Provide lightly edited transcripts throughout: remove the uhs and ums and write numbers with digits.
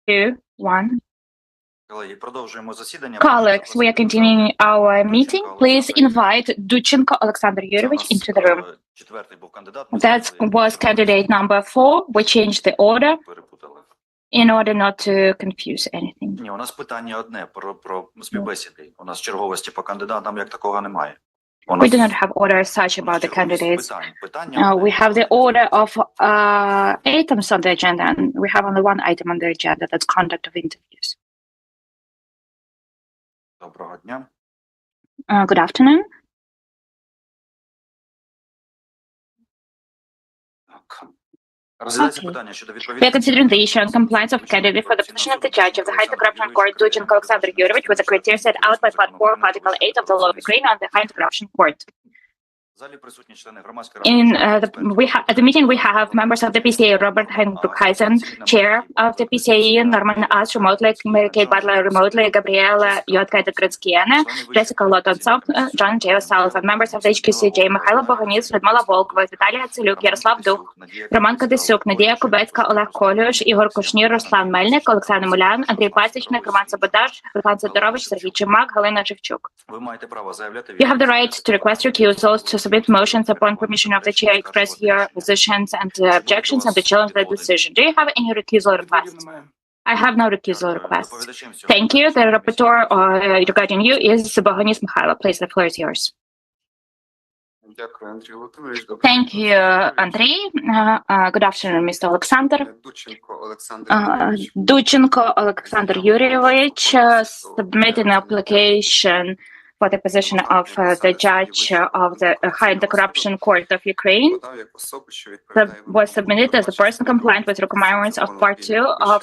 2, 1. Colleagues, we are continuing our meeting. Please invite Dudchenko Oleksandr Yuriiovych into the room. That was candidate number 4. We changed the order in order not to confuse anything. Ні, у нас питання одне про співбесіди. У нас черговості по кандидатам як такого немає. We do not have order such about the candidates. We have the order of items on the agenda, and we have only one item on the agenda, that's conduct of interviews. Доброго дня. Good afternoon. We are considering the issue on compliance of candidate for the position of the judge of the High Anti-Corruption Court, Dudchenko Oleksandr Yuriiovych, with the criteria set out by Part 4 of Article 8 of the Law of Ukraine on the High Anti-Corruption Court. At the meeting, we have members of the PCA, Robert Heinbruckheisen, chair of the PCA, Norman As remotely, Mary-Kate Butler remotely, Gabriela Yotka-Dekretskiene, Jessica Lotontsov, John J. O'Sullivan, members of the HQCJ, Mikhailo Bogonis, Людмила Волкова, Віталій Ацелюк, Ярослав Дух, Роман Кадисюк, Надія Кубецька, Олег Колюш, Ігор Кушнір, Руслан Мельник, Олександр Мулян, Андрій Пасічник, Роман Саботаж, Руслан Сидорович, Сергій Чимак, Галина Шевчук. You have the right to request recusals, to submit motions upon permission of the chair, express your positions and objections, and to challenge the decision. Do you have any recusal requests? I have no recusal requests. Thank you. The rapporteur regarding you is Bogonis Mikhailo. Please, the floor is yours. Thank you, Andrei. Good afternoon, Mr. Oleksandr. Dudchenko Oleksandr Yuriiovych submitted an application for the position of the judge of the High Anti-Corruption Court of Ukraine. That was submitted as a person compliant with requirements of Part 2 of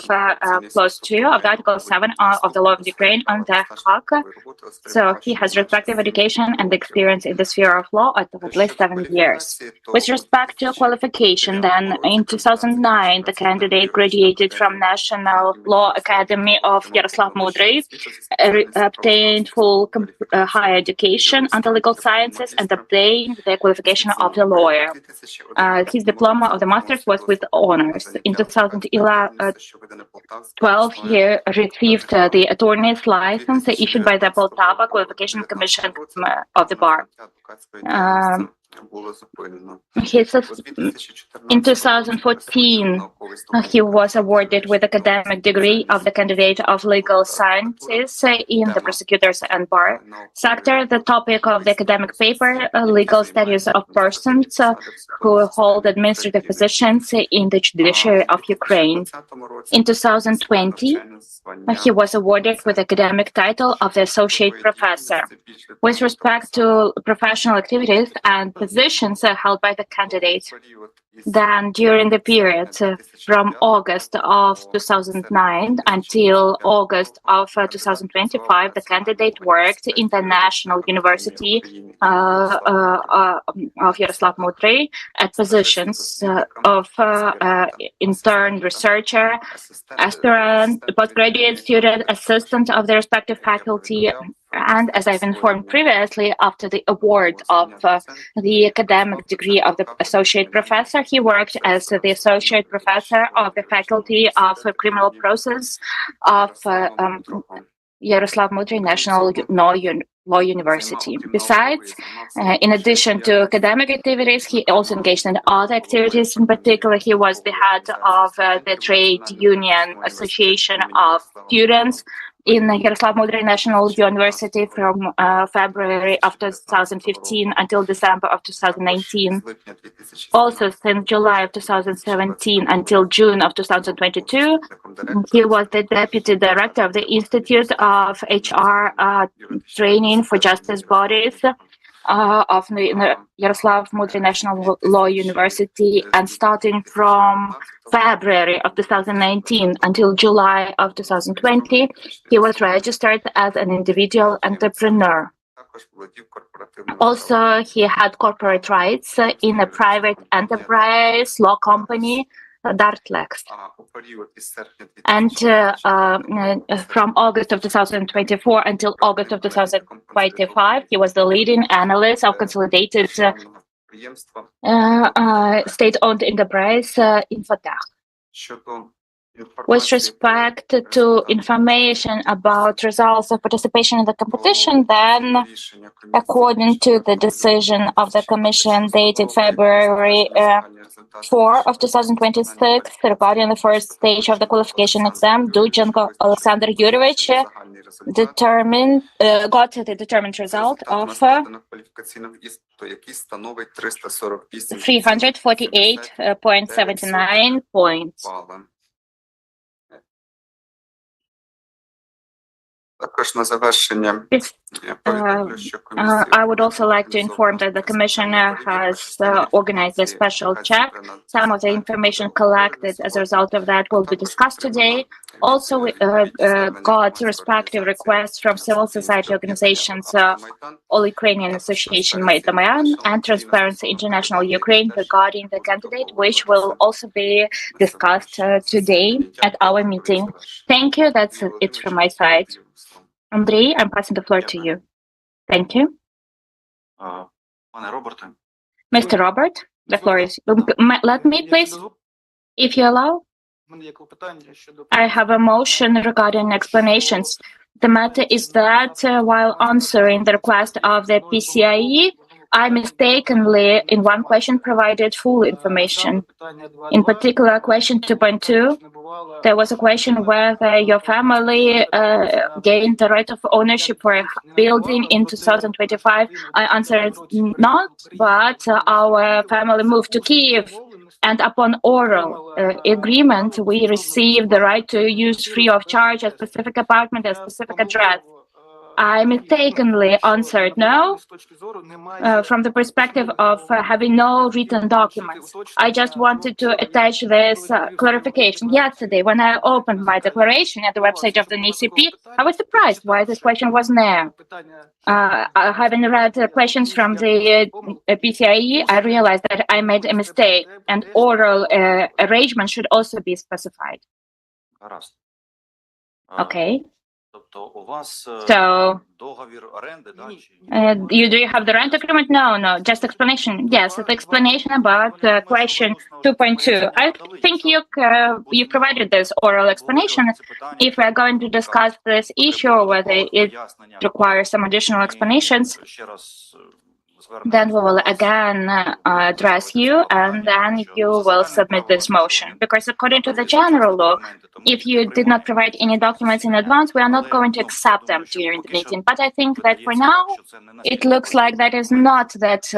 Clause 2 of the Article 7 of the Law of Ukraine on the HAC. So he has respective education and experience in the sphere of law at least 7 years. With respect to qualification, then in 2009, the candidate graduated from National Law Academy of Yaroslav Mudry, obtained full higher education under legal sciences, and obtained the qualification of the lawyer. His diploma of the master's was with honors. In 2012, he received the attorney's license issued by the Poltava Qualification Commission of the bar. In 2014, he was awarded with academic degree of the candidate of legal sciences in the prosecutors and bar sector. The topic of the academic paper, legal status of persons who hold administrative positions in the judiciary of Ukraine. In 2020, he was awarded with academic title of the associate professor. With respect to professional activities and positions held by the candidate, then during the period from August of 2009 until August of 2025, the candidate worked in the National University of Yaroslav Mudry at positions of intern researcher, aspirant, postgraduate student, assistant of the respective faculty. And as I've informed previously, after the award of the academic degree of the associate professor, he worked as the associate professor of the faculty of criminal process of Yaroslav Mudry National Law University. Besides, in addition to academic activities, he also engaged in other activities. In particular, he was the head of the Trade Union Association of Students in Yaroslav Mudry National University from February of 2015 until December of 2019. Also, since July of 2017 until June of 2022, he was the deputy director of the Institute of HR Training for Justice Bodies of the Yaroslav Mudry National Law University, and starting from February of 2019 until July of 2020, he was registered as an individual entrepreneur. Also, he had corporate rights in a private enterprise law company, Dartlex. And from August of 2024 until August of 2025, he was the leading analyst of consolidated state-owned enterprise Infotech. With respect to information about results of participation in the competition, then according to the decision of the Commission dated February 4 of 2026 regarding the first stage of the qualification exam, Dudchenko Oleksandr Yuriiovych got the determined result of 348.79 points. I would also like to inform that the Commission has organized a special check. Some of the information collected as a result of that will be discussed today. Also, we got respective requests from civil society organizations, All Ukrainian Association Maidan and Transparency International Ukraine regarding the candidate, which will also be discussed today at our meeting. Thank you. That's it from my side. Andrei, I'm passing the floor to you. Thank you. Mr. Robert, the floor is... Let me, please, if you allow. I have a motion regarding explanations. The matter is that while answering the request of the PCIe, I mistakenly, in one question, provided full information. In particular, question 2.2, there was a question whether your family gained the right of ownership for a building in 2025. I answered not, but our family moved to Kyiv. And upon oral agreement, we received the right to use free of charge a specific apartment, a specific address. I mistakenly answered no from the perspective of having no written documents. I just wanted to attach this clarification. Yesterday, when I opened my declaration at the website of the NCP, I was surprised why this question wasn't there. Having read questions from the PCIe, I realized that I made a mistake, and oral arrangement should also be specified. Okay. So, do you have the rent agreement? No, just explanation. Yes, the explanation about question 2.2. I think you provided this oral explanation. If we're going to discuss this issue or whether it requires some additional explanations, then we will again address you, and then you will submit this motion. Because according to the general law, if you did not provide any documents in advance, we are not going to accept them during the meeting. But I think that for now, it looks like that is not that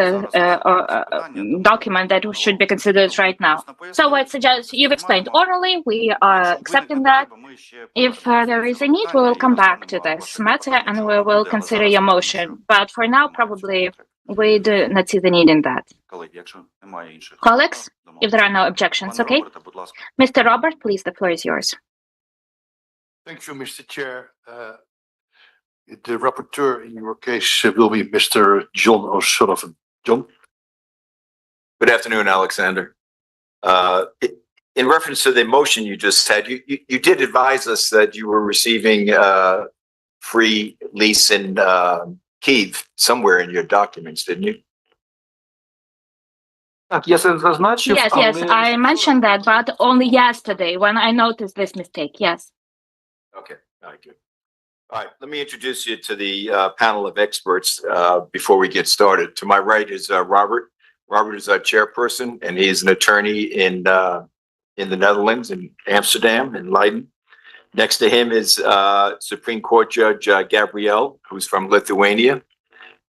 document that should be considered right now. So I suggest you've explained orally, we are accepting that. If there is a need, we will come back to this matter and we will consider your motion. But for now, probably we do not see the need in that. Colleagues, if there are no objections, okay? Mr. Robert, please, the floor is yours. Thank you, Mr. Chair. The rapporteur in your case will be Mr. John O'Sullivan. John? Good afternoon, Alexander. In reference to the motion you just said, you did advise us that you were receiving free lease in Kyiv somewhere in your documents, didn't you? Yes, I mentioned that, but only yesterday when I noticed this mistake, yes. Okay, very good. All right, let me introduce you to the panel of experts before we get started. To my right is Robert. Robert is our chairperson, and he is an attorney in the Netherlands, in Amsterdam, in Leiden. Next to him is Supreme Court Judge Gabrielle, who's from Lithuania.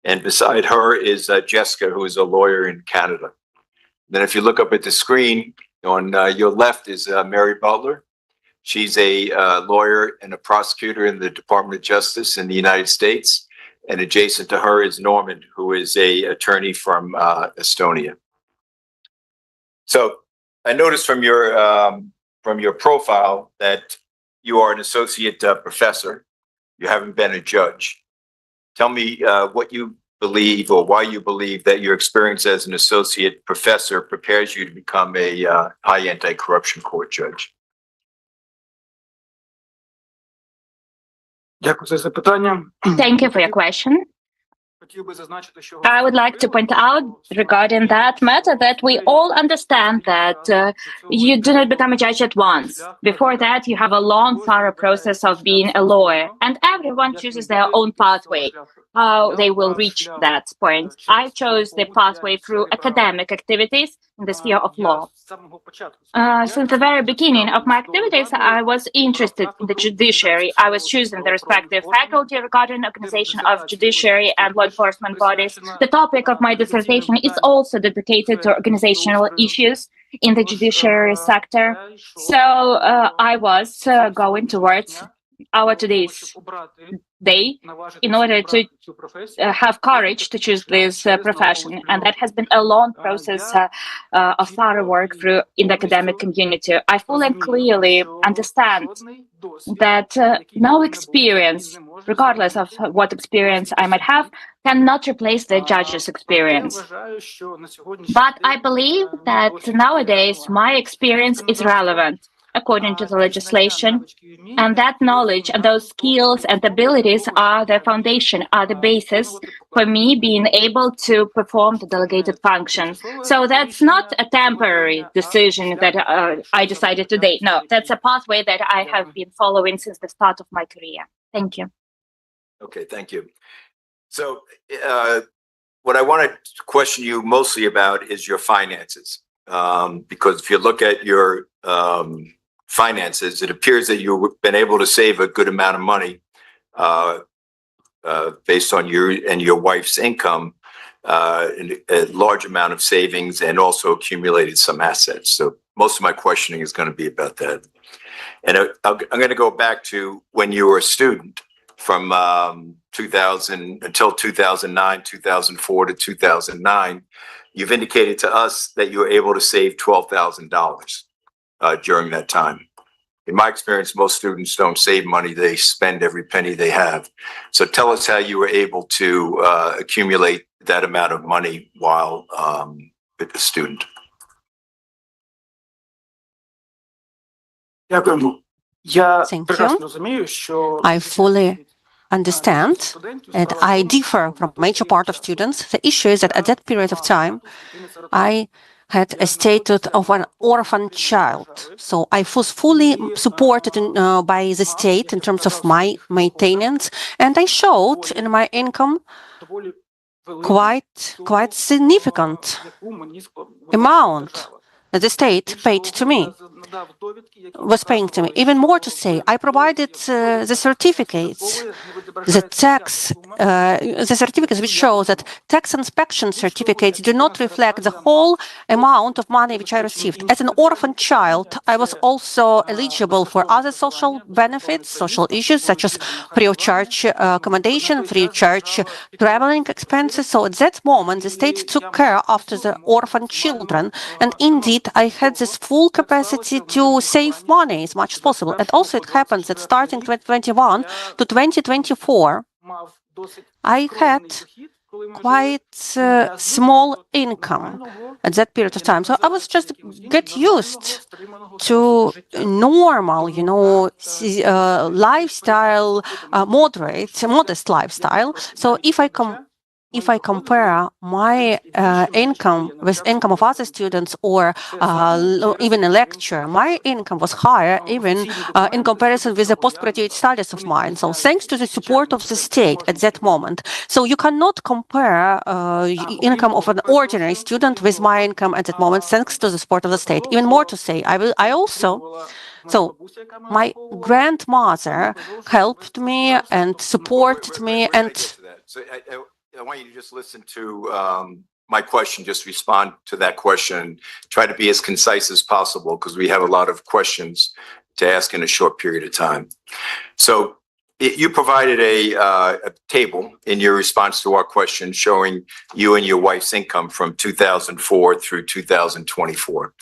And beside her is Jessica, who is a lawyer in Canada. Then if you look up at the screen, on your left is Mary Butler. She's a lawyer and a prosecutor in the Department of Justice in the United States. And adjacent to her is Norman, who is an attorney from Estonia. So I noticed from your profile that you are an associate professor. You haven't been a judge. Tell me what you believe or why you believe that your experience as an associate professor prepares you to become a high anti-corruption court judge. Thank you for your question. I would like to point out regarding that matter that we all understand that you do not become a judge at once. Before that, you have a long, thorough process of being a lawyer, and everyone chooses their own pathway, how they will reach that point. I chose the pathway through academic activities in the sphere of law. Since the very beginning of my activities, I was interested in the judiciary. I was choosing the respective faculty regarding organization of judiciary and law enforcement bodies. The topic of my dissertation is also dedicated to organizational issues in the judiciary sector. So I was going towards our today's day in order to have courage to choose this profession. And that has been a long process of thorough work through in the academic community. I fully and clearly understand that no experience, regardless of what experience I might have, cannot replace the judge's experience. But I believe that nowadays my experience is relevant according to the legislation, and that knowledge and those skills and abilities are the foundation, are the basis for me being able to perform the delegated function. So that's not a temporary decision that I decided today. No, that's a pathway that I have been following since the start of my career. Thank you. Okay, thank you. So what I want to question you mostly about is your finances. Because if you look at your finances, it appears that you've been able to save a good amount of money based on your and your wife's income, a large amount of savings, and also accumulated some assets. So most of my questioning is going to be about that. And I'm going to go back to when you were a student from 2000 until 2009, 2004 to 2009. You've indicated to us that you were able to save $12,000 during that time. In my experience, most students don't save money, they spend every penny they have. So tell us how you were able to accumulate that amount of money while a student. Thank you. I fully understand, and I differ from a major part of students. The issue is that at that period of time, I had a status of an orphan child. So I was fully supported by the state in terms of my maintenance, and I showed in my income quite significant amount that the state paid to me, was paying to me. Even more to say, I provided the certificates, the certificates which show that tax inspection certificates do not reflect the whole amount of money which I received. As an orphan child, I was also eligible for other social benefits, social issues such as free of charge accommodation, free of charge traveling expenses. So at that moment, the state took care after the orphan children, and indeed, I had this full capacity to save money as much as possible. And also it happens that starting 2021 to 2024, I had quite small income at that period of time. So I was just get used to normal, lifestyle, modest lifestyle. So if I compare my income with income of other students or even a lecture, my income was higher even in comparison with the postgraduate studies of mine. So thanks to the support of the state at that moment. So you cannot compare income of an ordinary student with my income at that moment, thanks to the support of the state. Even more to say, so my grandmother helped me and supported me, and I want you to just listen to my question, just respond to that question, try to be as concise as possible because we have a lot of questions to ask in a short period of time. So you provided a table in your response to our question showing you and your wife's income from 2004 through 2024.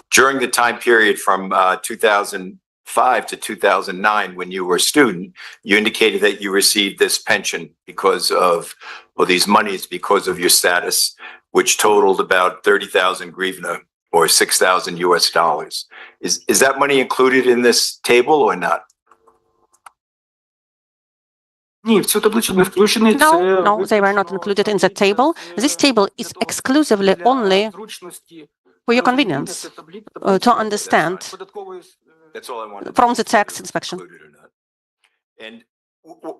During the time period from 2005 to 2009, when you were a student, you indicated that you received this pension because of, or these monies because of your status, which totaled about 30,000 hryvnia or $6,000 US. Is that money included in this table or not? Ні, в цю таблицю не включений. No, they were not included in the table. This table is exclusively only for your convenience to understand That's all I wanted. from the tax inspection. Included or not. And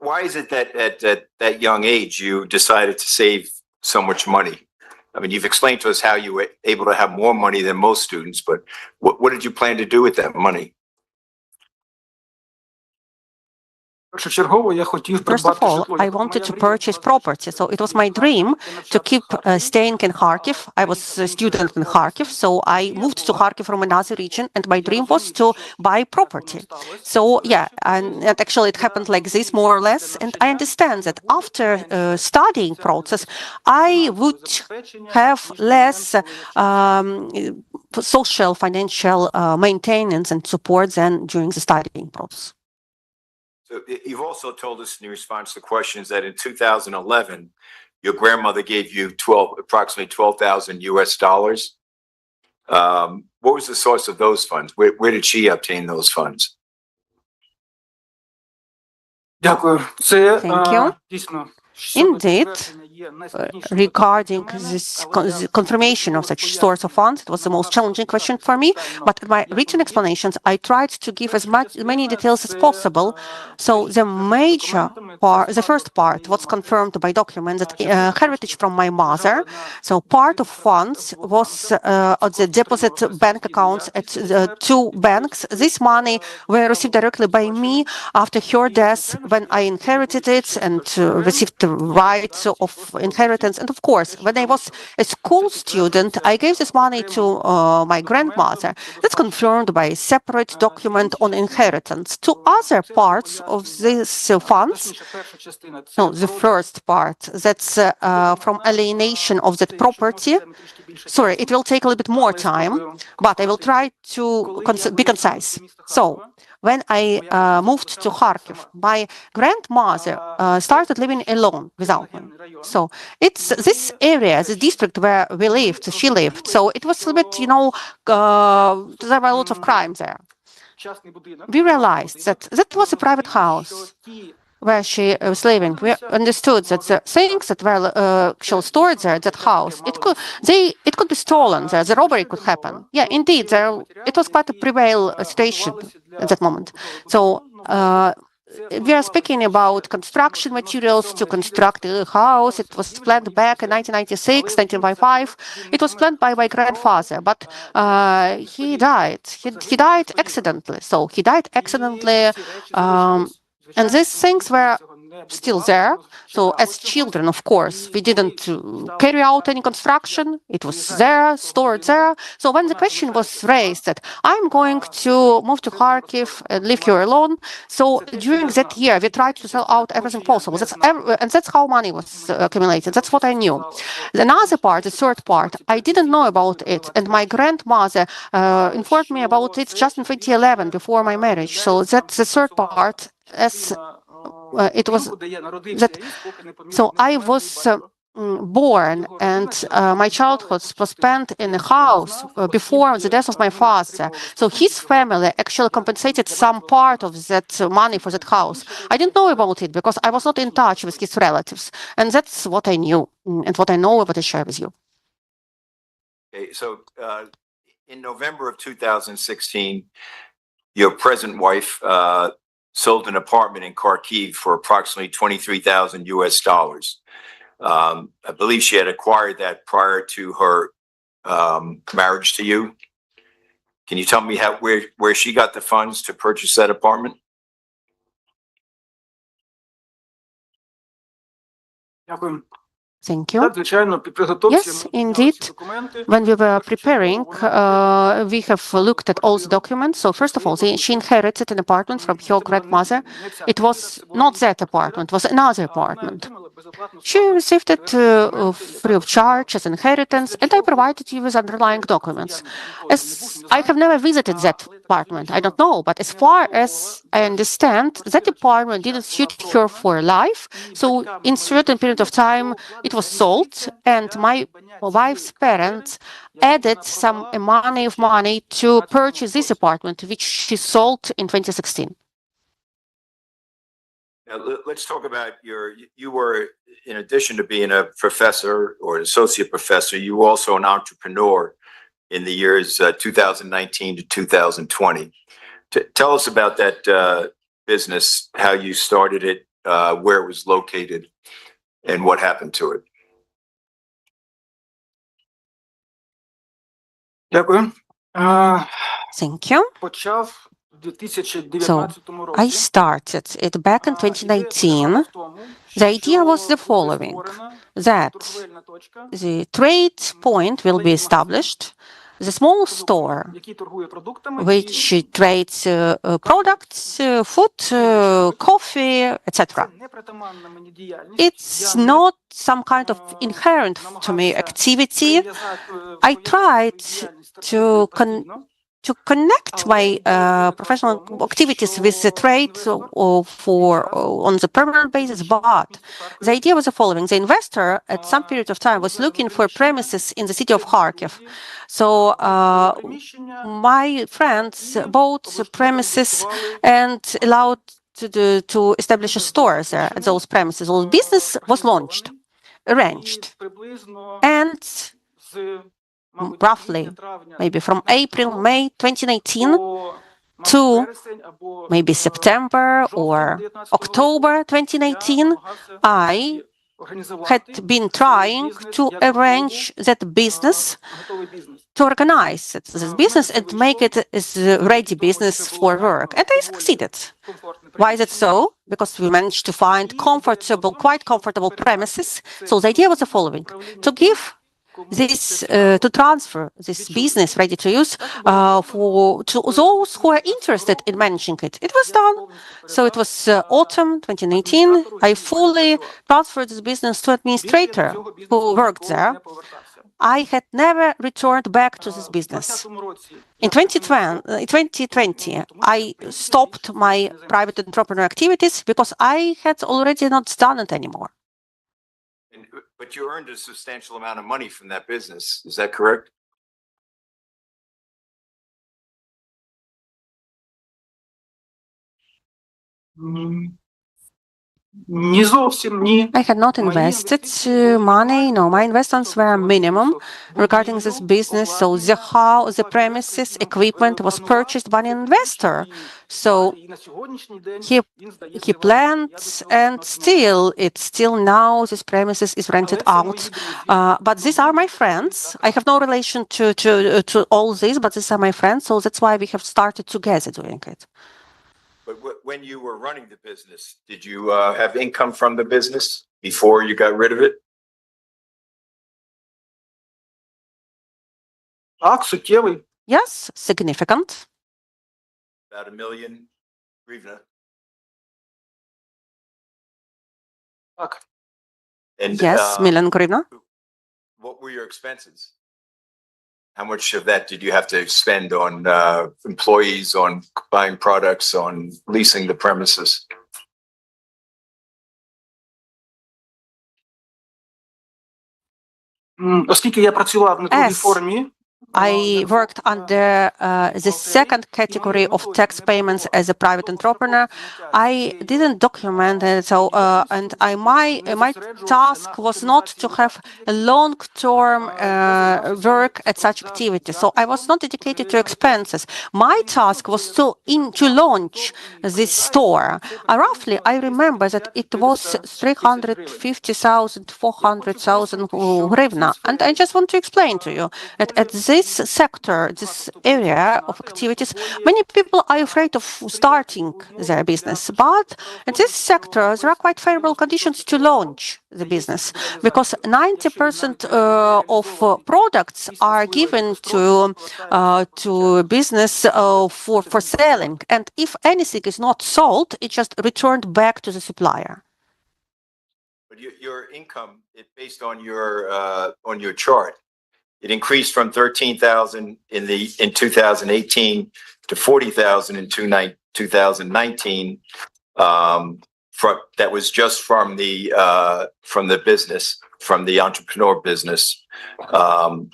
why is it that at that young age you decided to save so much money? I mean, you've explained to us how you were able to have more money than most students, but what did you plan to do with that money? Першочергово я хотів First of придбати all, житло. I wanted to purchase property. So it was my dream to keep staying in Kharkiv. I was a student in Kharkiv, so I moved to Kharkiv from another region, and my dream was to buy property. So yeah, and actually it happened like this, more or less. And I understand that after studying process, I would have less social, financial maintenance and support than during the studying process. So you've also told us in your response to questions that in 2011, your grandmother gave you approximately 12,000 US dollars. What was the source of those funds? Where did she obtain those funds? Дякую. Це Thank you. дійсно. Indeed, regarding this confirmation of such source of funds, it was the most challenging question for me. But in my written explanations, I tried to give as many details as possible. So the major part, the first part, was confirmed by documents that heritage from my mother. So part of funds was at the deposit bank accounts at the two banks. This money were received directly by me after her death when I inherited it and received the rights of inheritance. And of course, when I was a school student, I gave this money to my grandmother. That's confirmed by a separate document on inheritance. Two other parts of these funds, no, the first part, that's from alienation of that property. Sorry, it will take a little bit more time, but I will try to be concise. So, when I moved to Kharkiv, my grandmother started living alone without me. So it's this area, the district where she lived. So it was a little bit, there were lots of crime there. We realized that was a private house where she was living. We understood that the things that were actually stored there, that house, it could be stolen there. The robbery could happen. Yeah, indeed, it was quite a prevail situation at that moment. So we are speaking about construction materials to construct a house. It was planned back in 1996, 1995. It was planned by my grandfather, but he died. He died accidentally. So he died accidentally. And these things were still there. So as children, of course, we didn't carry out any construction. It was there, stored there. So when the question was raised that I'm going to move to Kharkiv and live here alone, so during that year, we tried to sell out everything possible. And that's how money was accumulated. That's what I knew. Another part, the third part, I didn't know about it. And my grandmother informed me about it just in 2011, before my marriage. So that's the third part. As it was that, so I was born, and my childhood was spent in a house before the death of my father. So his family actually compensated some part of that money for that house. I didn't know about it because I was not in touch with his relatives, and that's what I knew and what I know, what I share with you. Okay, so in November of 2016, your present wife sold an apartment in Kharkiv for approximately 23,000 US dollars. I believe she had acquired that prior to her marriage to you. Can you tell me where she got the funds to purchase that apartment? Дякую. Thank you. Так, звичайно, при підготовці Yes, indeed. When we were preparing, we have looked at all the documents. So first of all, she inherited an apartment from her grandmother. It was not that apartment, it was another apartment. She received it free of charge as inheritance, and I provided you with underlying documents. As I have never visited that apartment, I don't know, but as far as I understand, that apartment didn't suit her for life. So in certain period of time, it was sold, and my wife's parents added some money to purchase this apartment, which she sold in 2016. Let's talk about you were, in addition to being a professor or an associate professor, you were also an entrepreneur in the years 2019 to 2020. Tell us about that business, how you started it, where it was located, and what happened to it. Дякую. Thank you. Почав у So, 2019 I році. started it back in 2019. The idea was the following, that the trade point will be established, the small store який торгує продуктами, which trades products, food, coffee, etc. це непритаманна мені діяльність. It's not some kind of inherent to me activity. I tried to connect my professional activities with the trade on the permanent basis, but the idea was the following. The investor at some period of time was looking for premises in the city of Kharkiv. So my friends bought the premises and allowed to establish a store there at those premises. All business was launched, arranged, and roughly maybe from April, May 2019 to maybe September or October 2019, I had been trying to arrange that business, to organize this business and make it as a ready business for work. And I succeeded. Why is it so? Because we managed to find quite comfortable premises. So the idea was the following, to give this, to transfer this business ready to use to those who are interested in managing it. It was done. So it was autumn 2019. I fully transferred this business to administrator who worked there. I had never returned back to this business. In 2020, I stopped my private entrepreneur activities because I had already not done it anymore. But you earned a substantial amount of money from that business. Is that correct? Не зовсім ні. I had not invested money. No, my investments were minimum regarding this business. So the premises, equipment was purchased by an investor. So he planned, and still now this premises is rented out. But these are my friends. I have no relation to all this, but these are my friends. So that's why we have started together doing it. But when you were running the business, did you have income from the business before you got rid of it? Так, суттєвий. Yes, significant. About $1 million hryvnia. Так. And Yes, million hryvnia. what were your expenses? How much of that did you have to spend on employees, on buying products, on leasing the premises? Оскільки я працював на другій формі, I worked under the second category of tax payments as a private entrepreneur. I didn't document it, so my task was not to have a long-term work at such activity. So I was not dedicated to expenses. My task was to launch this store. Roughly, I remember that it was 350,000, 400,000 hryvnia. And I just want to explain to you that at this sector, this area of activities, many people are afraid of starting their business. But in this sector, there are quite favorable conditions to launch the business, because 90% of products are given to business for selling. And if anything is not sold, it's just returned back to the supplier. But your income, based on your chart, it increased from 13,000 in 2018 to 40,000 in 2019. That was just from the business, from the entrepreneur business,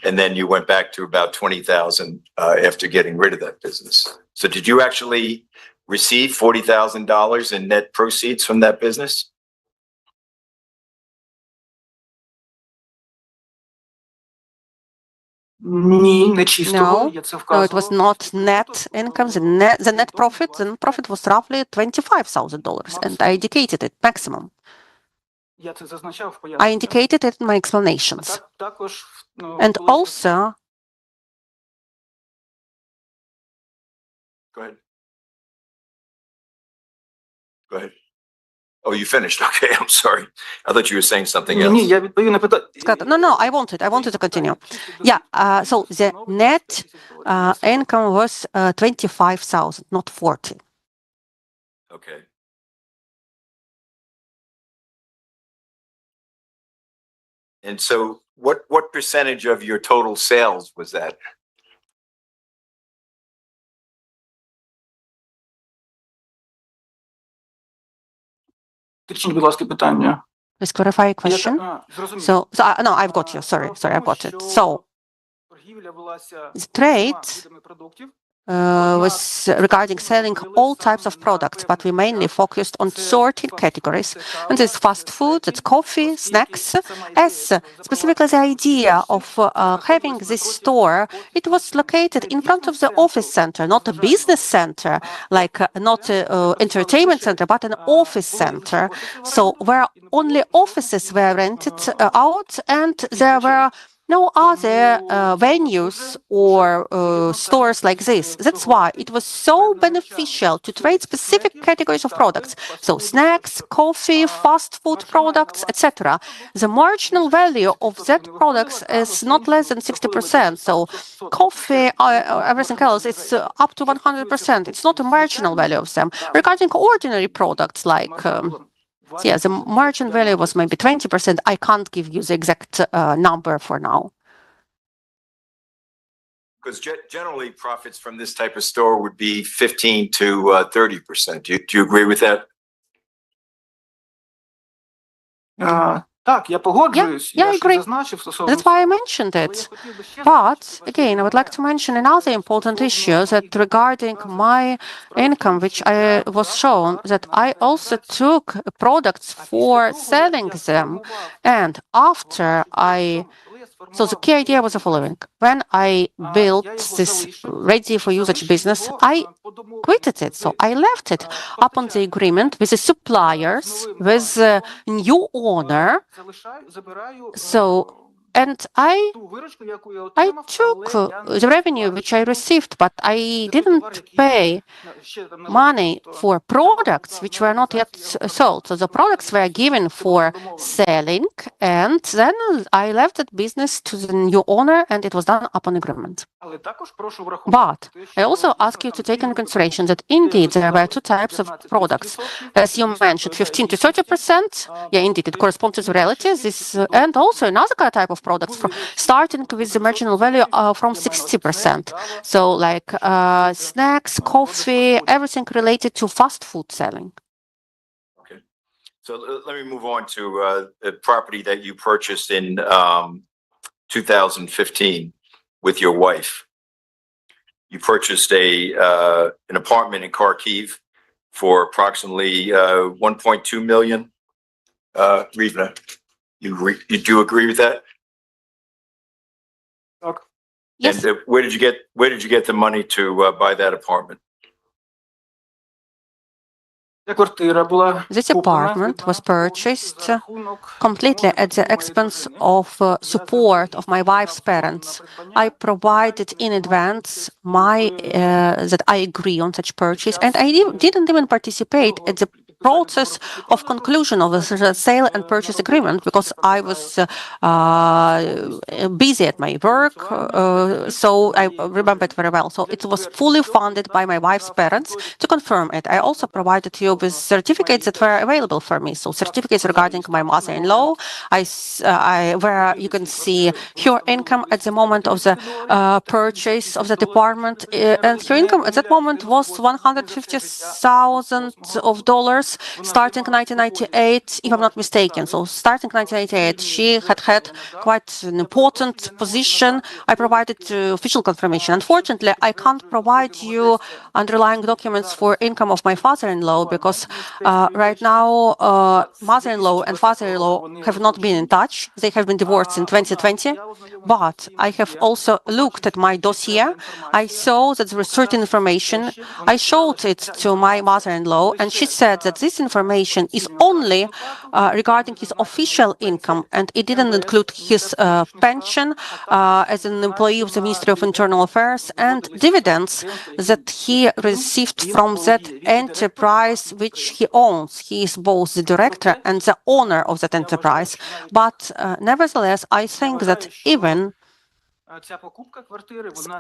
and then you went back to about 20,000 after getting rid of that business. So did you actually receive $40,000 in net proceeds from that business? Ні, не чистого, No, я це no, it вказував. was not net income. The net profit was roughly $25,000, and I indicated it maximum. Я це зазначав в I поясненні. indicated it in my explanations. Також, And коли- also, Go ahead. Go ahead. Oh, you finished. Okay, I'm sorry. I thought you were saying something Ні, else. я відповів на питання. no, I wanted to continue. Yeah, so the net income was 25,000, not 40. Okay. And so what percentage of your total sales was that? Уточніть, будь ласка, питання. Please clarify your question. Зрозумів. No, I've got you. Sorry, I've got it. So Торгівля велася the trade всіма видами продуктів. was regarding selling all types of products, but we mainly focused on certain categories. And there's fast food, it's coffee, snacks. As specifically the idea of having this store, it was located in front of the office center, not a business center, like not an entertainment center, but an office center. So where only offices were rented out, and there were no other venues or stores like this. That's why it was so beneficial to trade specific categories of products. So snacks, coffee, fast food products, etc. The marginal value of that products is not less than 60%. So coffee, everything else, it's up to 100%. It's not a marginal value of them. Regarding ordinary products like yeah, the margin value was maybe 20%. I can't give you the exact number for now. Because generally profits from this type of store would be 15 to 30%. Do you agree with that? Так, я погоджуюсь. Yeah, I Я ж agree. зазначив стосовно That's why I цього. mentioned Але я it. хотів би ще But раз again, I would like to mention another important issue that regarding my income, which was shown, that I also took products for selling them. And after so the key idea was the following. When I built this ready for usage business, I quitted it. So I left it upon the agreement with the suppliers, with the new owner. So, and I took the revenue which I received, but I didn't pay money for products which were not yet sold. So the products were given for selling, and then I left that business to the new owner, and it was done upon agreement. But I also ask you to take into consideration that indeed there were two types of products. As you mentioned, 15 to 30%. Yeah, indeed, it corresponds to the reality. And also another type of products starting with the marginal value from 60%. So like snacks, coffee, everything related to fast food selling. Okay. So let me move on to the property that you purchased in 2015 with your wife. You purchased an apartment in Kharkiv for approximately 1.2 million. Rivna, you do agree with that? Yes. And where did you get the money to buy that apartment? This apartment was purchased completely at the expense of support of my wife's parents. I provided in advance that I agree on such purchase, and I didn't even participate at the process of conclusion of the sale and purchase agreement because I was busy at my work, so I remember it very well. So it was fully funded by my wife's parents. To confirm it, I also provided you with certificates that were available for me. So certificates regarding my mother-in-law, where you can see her income at the moment of the purchase of the apartment, and her income at that moment was $150,000. years, starting 1998, if I'm not mistaken. So starting 1998, she had quite an important position. I provided official confirmation. Unfortunately, I can't provide you underlying documents for income of my father-in-law because right now mother-in-law and father-in-law have not been in touch. They have been divorced in 2020. But I have also looked at my dossier. I saw that there is certain information. I showed it to my mother-in-law, and she said that this information is only regarding his official income, and it didn't include his pension as an employee of the Ministry of Internal Affairs and dividends that he received from that enterprise which he owns. He is both the director and the owner of that enterprise. But nevertheless, I think that even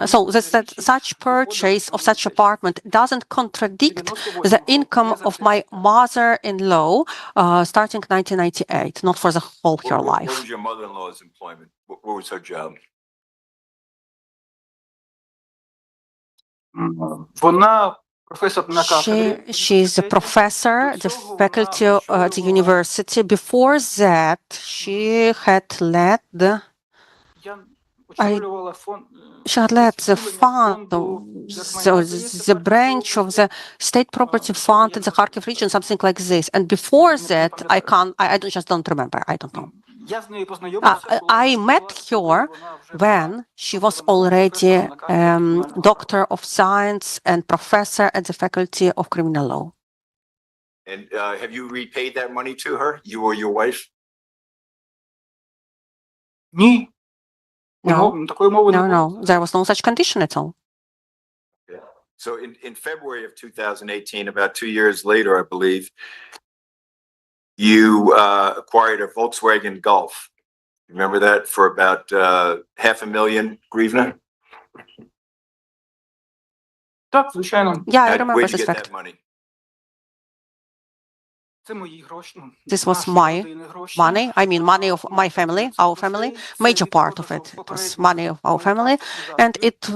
so that such purchase of such apartment doesn't contradict the income of my mother-in-law starting 1998, not for the whole her What life. was your mother-in-law's employment? What was her job? Вона професор на кафедрі. She's a professor at the faculty at the university. Before that, she had led she had led the fund, so the branch of the state property fund in the Kharkiv region, something like this. And before that, I just don't remember. I don't know. I met her when she was already doctor of science and professor at the faculty of criminal law. And have you repaid that money to her, you or your wife? Ні. Такої мови не було. No, there was no such condition at all. So in February of 2018, about 2 years later, I believe, you acquired a Volkswagen Golf. Remember that, for about $500,000 hryvnia? Так, звичайно. Yeah, I remember Where'd you this get fact. that money? Це мої гроші. This was my money. I mean, money of my family, our family. Major part of it was money of our family, and it's.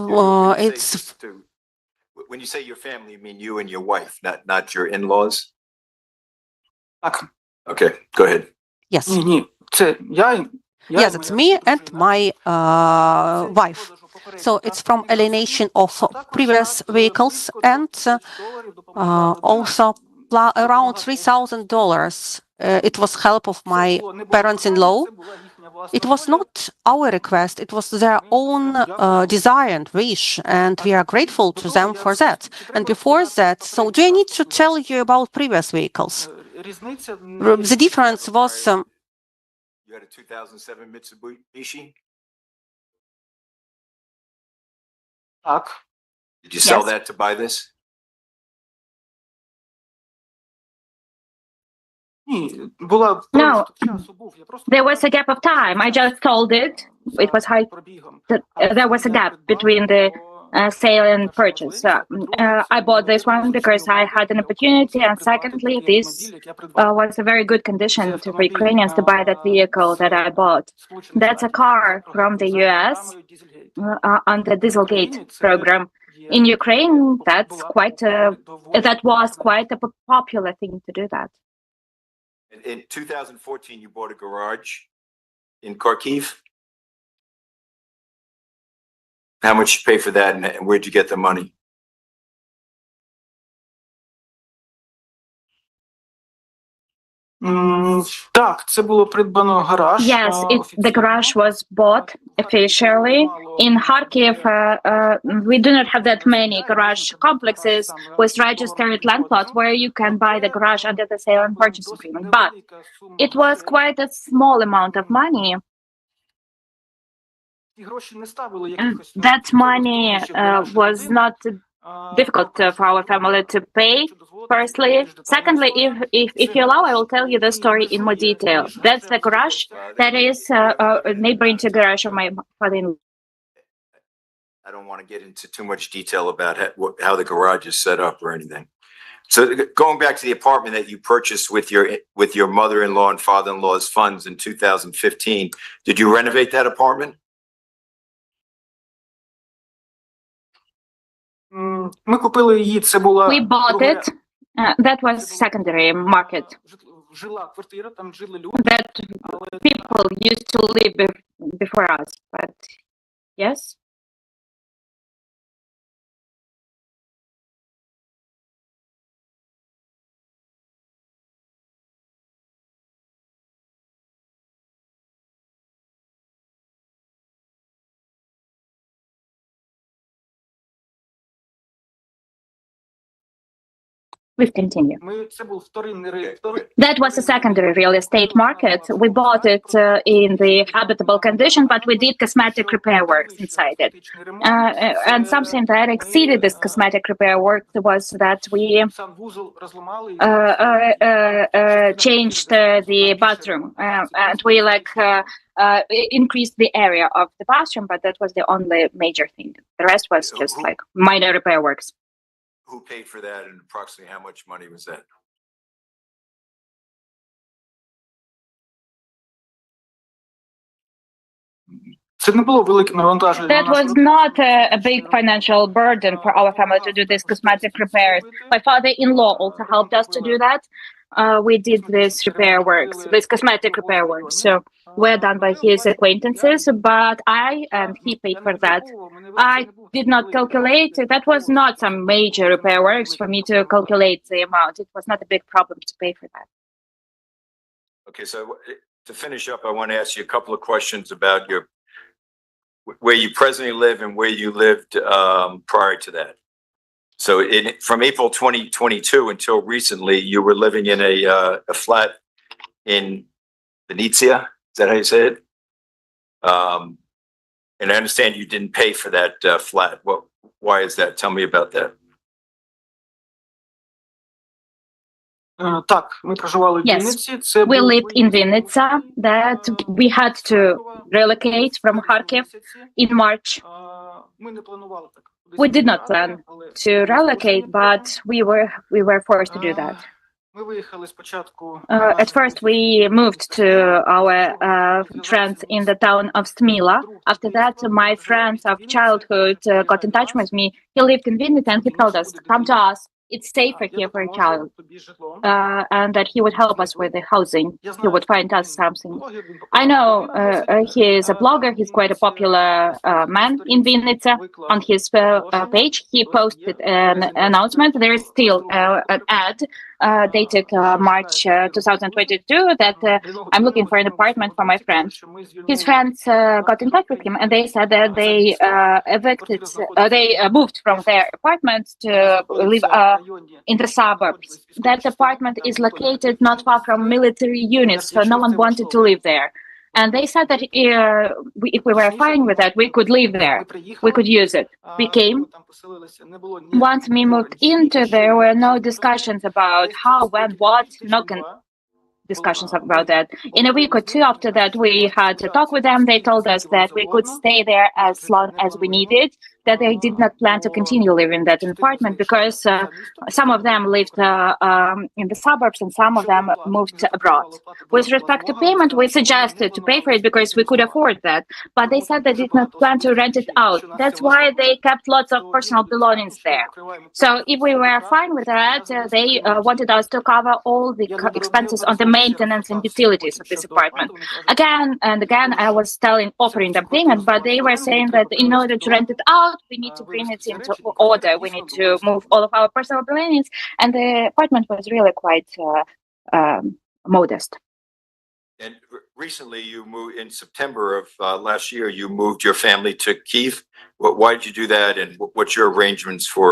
When you say your family, you mean you and your wife, not your in-laws? Так. Okay, go ahead. Yes. Ні. Це я. Yes, it's me and my wife. So it's from alienation of previous vehicles and also around $3,000. It was help of my parents-in-law. It was not our request. It was their own desire and wish, and we are grateful to them for that. And before that, so do I need to tell you about previous vehicles? The difference was. You had a 2007 Mitsubishi? Так. Did you sell Yes. that to buy this? Ні, була No. часу був. Я просто There was a gap of time. I just sold it. It was high. There was a gap between the sale and purchase. I bought this one because I had an opportunity, and secondly, this was a very good condition for Ukrainians to buy that vehicle that I bought. That's a car from the US on the Dieselgate program. In Ukraine, that was quite a popular thing to do that. In 2014, you bought a garage in Kharkiv. How much you pay for that, and where'd you get the money? Так, це було придбано гараж. Yes, the garage was bought officially. In Kharkiv, we do not have that many garage complexes with registered land plots where you can buy the garage under the sale and purchase agreement. But it was quite a small amount of money. That money was not difficult for our family to pay. Firstly, secondly, if you allow, I will tell you the story in more detail. That's the garage that is neighboring to the garage of my father-in-law. I don't want to get into too much detail about how the garage is set up or anything. So going back to the apartment that you purchased with your mother-in-law and father-in-law's funds in 2015, did you renovate that apartment? Ми купили її, це була We bought it That was secondary market Жила квартира, там жили люди, that але people used to live before us. But yes, please continue. це був вторинний That was a secondary real estate market. We bought it in the habitable condition, but we did cosmetic repair works inside it. And something that exceeded this cosmetic repair work was that we сам вузол розламали. changed the bathroom, and we increased the area of the bathroom, but that was the only major thing. The rest was just like minor repair works. Who paid for that and approximately how much money was that? Це не було велике навантаження. That was not a big financial burden for our family to do these cosmetic repairs. My father-in-law also helped us to do that. We did these repair works, these cosmetic repair works. So were done by his acquaintances, but he paid for that. I did not calculate. That was not some major repair works for me to calculate the amount. It was not a big problem to pay for that. Okay, so to finish up, I want to ask you a couple of questions about where you presently live and where you lived prior to that. So from April 2022 until recently, you were living in a flat in Venezia. Is that how you say it? And I understand you didn't pay for that flat. Why is that? Tell me about that. Так, ми проживали в Yes, Вінниці. Це We був lived in Vinnytsia, that we had to relocate from Kharkiv in March. Ми не планували так. We did not plan to relocate, but we were forced to do that. Ми виїхали спочатку. At first, we moved to our friends in the town of Smila. After that, my friends of childhood got in touch with me. He lived in Vinnytsia, and he told us, "Come to us. It's safer here for a child." And that he would help us with the housing. He would find us something. I know he is a blogger. He's quite a popular man in Vinnytsia. On his page, he posted an announcement. There is still an ad dated March 2022 that I'm looking for an apartment for my friends. His friends got in touch with him, and they said that they they moved from their apartment to live in the suburbs. That apartment is located not far from military units, so no one wanted to live there. And they said that if we were fine with that, we could live there. We could use it. We came. Once we moved into, there were no discussions about how, when, what, no discussions about that. In a week or two after that, we had to talk with them. They told us that we could stay there as long as we needed, that they did not plan to continue living in that apartment because some of them lived in the suburbs and some of them moved abroad. With respect to payment, we suggested to pay for it because we could afford that, but they said they did not plan to rent it out. That's why they kept lots of personal belongings there. So if we were fine with that, they wanted us to cover all the expenses on the maintenance and utilities of this apartment. Again and again, I was offering them payment, but they were saying that in order to rent it out, we need to bring it into order. We need to move all of our personal belongings, and the apartment was really quite modest. And recently, you moved in September of last year. You moved your family to Kyiv. Why did you do that, and what's your arrangements for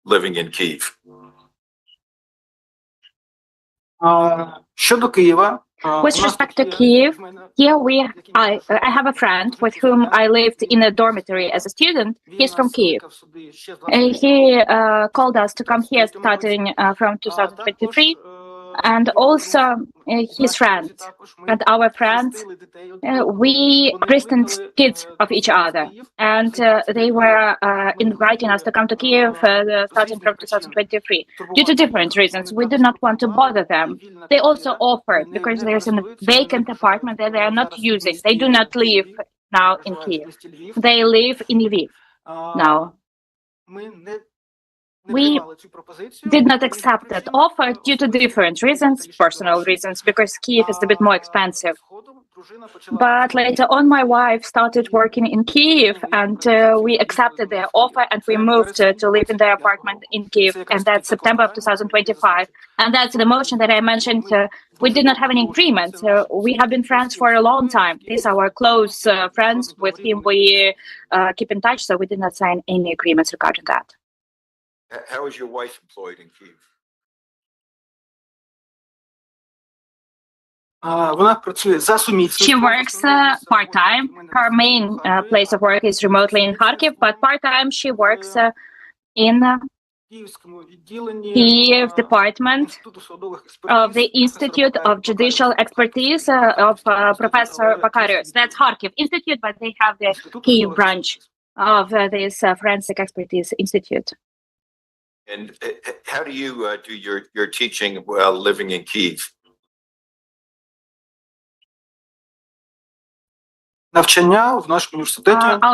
living in Kyiv? Щодо Києва, With respect to Kyiv, here I have a friend with whom I lived in a dormitory as a student. He's from Kyiv. He called us to come here starting from 2023. And also his friends and our friends, we christened kids of each other, and they were inviting us to come to Kyiv starting from 2023 due to different reasons. We did not want to bother them. They also offered, because there's a vacant apartment that they are not using. They do not live now in Kyiv. They live in Lviv now. We did not accept that offer due to different reasons, personal reasons, because Kiev is a bit more expensive. But later on, my wife started working in Kiev, and we accepted their offer, and we moved to live in their apartment in Kiev, and that's September of 2025. And that's the motion that I mentioned. We did not have any agreement. We have been friends for a long time. These are our close friends with whom we keep in touch, so we did not sign any agreements regarding that. How is your wife employed in Kyiv? She works part-time. Her main place of work is remotely in Kharkiv, but part-time she works in Kiev department of the Institute of Judicial Expertise of Professor Bakarius. That's Kharkiv Institute, but they have the Kiev branch of this Forensic Expertise Institute. And how do you do your teaching while living in Kyiv? Our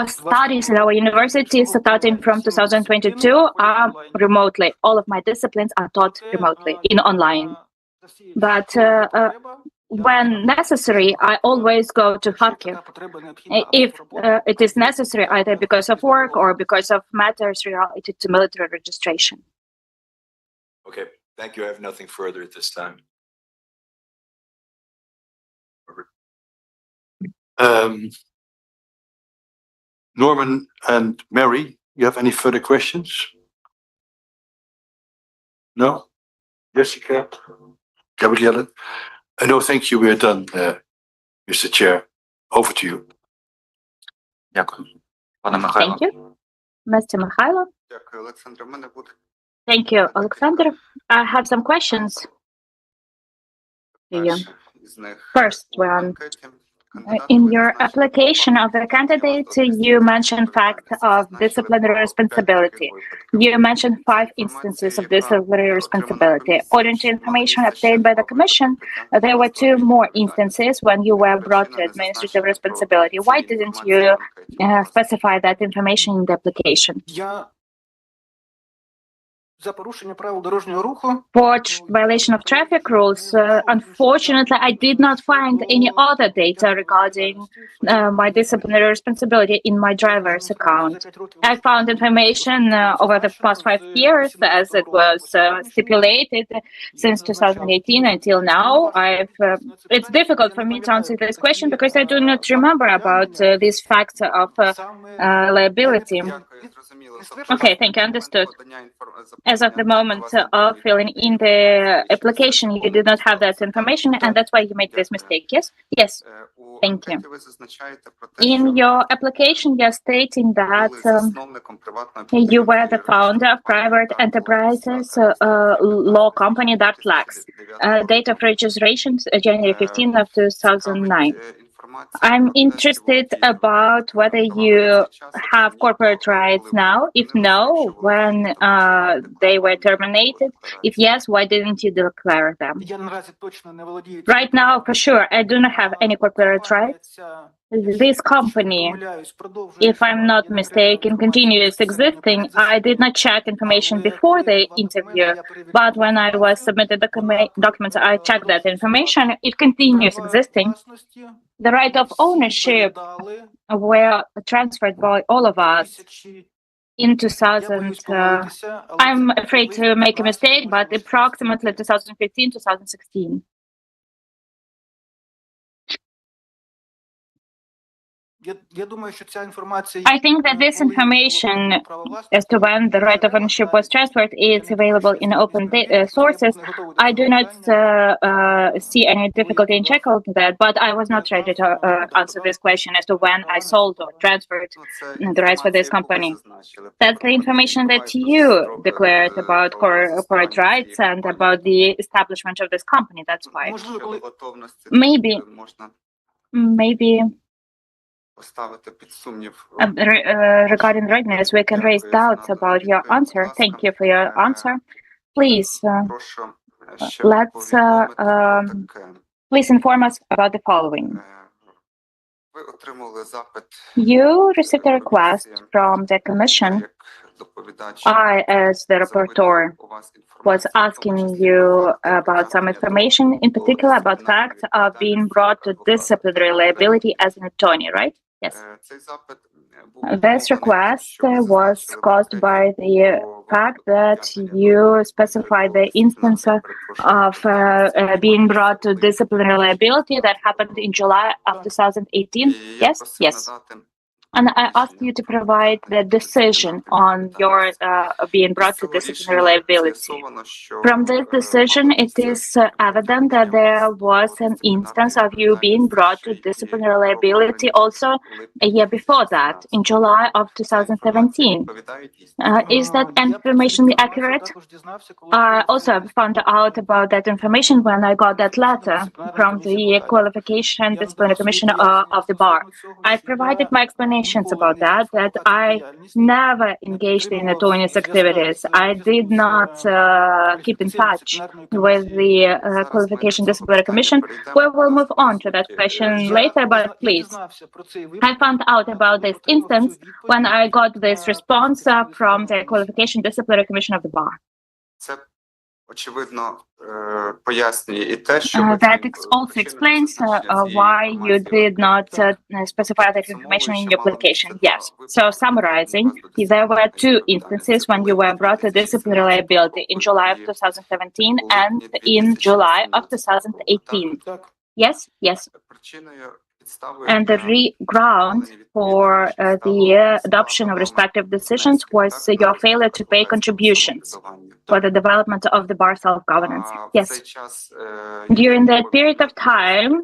studies at our university, starting from 2022, are remotely. All of my disciplines are taught remotely, in online. But when necessary, I always go to Kharkiv. If it is necessary, either because of work or because of matters related to military registration. Okay, thank you. I have nothing further at this time. Norman and Mary, you have any further questions? No? Jessica? Gabrielle? No, thank you. We are done, Mr. Chair. Over to you. Дякую. Пане Михайло. Thank you, Mr. Mikhailo. Thank you, Alexander. I have some questions to you. First one, in your application of the candidate, you mentioned fact of disciplinary responsibility. You mentioned 5 instances of disciplinary responsibility. According to information obtained by the Commission, there were 2 more instances when you were brought to administrative responsibility. Why didn't you specify that information in the application? For violation of traffic rules, unfortunately, I did not find any other data regarding my disciplinary responsibility in my driver's account. I found information over the past 5 years, as it was stipulated since 2018 until now. It's difficult for me to answer this question because I do not remember about this fact of liability. Okay, thank you. Understood. As of the moment of filling in the application, you did not have that information, and that's why you made this mistake. Yes? Yes. Thank you. In your application, you're stating that you were the founder of private enterprises law company Dudchenko. Date of registration, January 15 of 2009. I'm interested about whether you have corporate rights now. If no, when they were terminated. If yes, why didn't you declare them? Right now, for sure, I do not have any corporate rights. This company, if I'm not mistaken, continues existing. I did not check information before the interview, but when I was submitted the documents, I checked that information. It continues existing. The right of ownership were transferred by all of us in 2000. I'm afraid to make a mistake, but approximately 2015, 2016. I think that this information as to when the right of ownership was transferred is available in open sources. I do not see any difficulty in checking that, but I was not ready to answer this question as to when I sold or transferred the rights for this company. That's the information that you declared about corporate rights and about the establishment of this company. That's why. Maybe. Regarding readiness, we can raise doubts about your answer. Thank you for your answer. Please, please inform us about the following. You received a request from the Commission I, as the rapporteur, was asking you about some information, in particular about facts of being brought to disciplinary liability as an attorney, right? Yes. This request was caused by the fact that you specified the instance of being brought to disciplinary liability that happened in July of 2018. Yes? Yes. And I asked you to provide the decision on your being brought to disciplinary liability. From this decision, it is evident that there was an instance of you being brought to disciplinary liability also a year before that, in July of 2017. Is that information accurate? I also found out about that information when I got that letter from the Qualification Disciplinary Commission of the bar. I provided my explanations about that I never engaged in attorney's activities. I did not keep in touch with the Qualification Disciplinary Commission. We will move on to that question later, but please. I found out about this instance when I got this response from the Qualification Disciplinary Commission of the bar. That also explains why you did not specify that information in your application. Yes. So summarizing, there were two instances when you were brought to disciplinary liability in July of 2017 and in July of 2018. Yes? Yes. And the ground for the adoption of respective decisions was your failure to pay contributions for the development of the bar self-governance. Yes. During that period of time,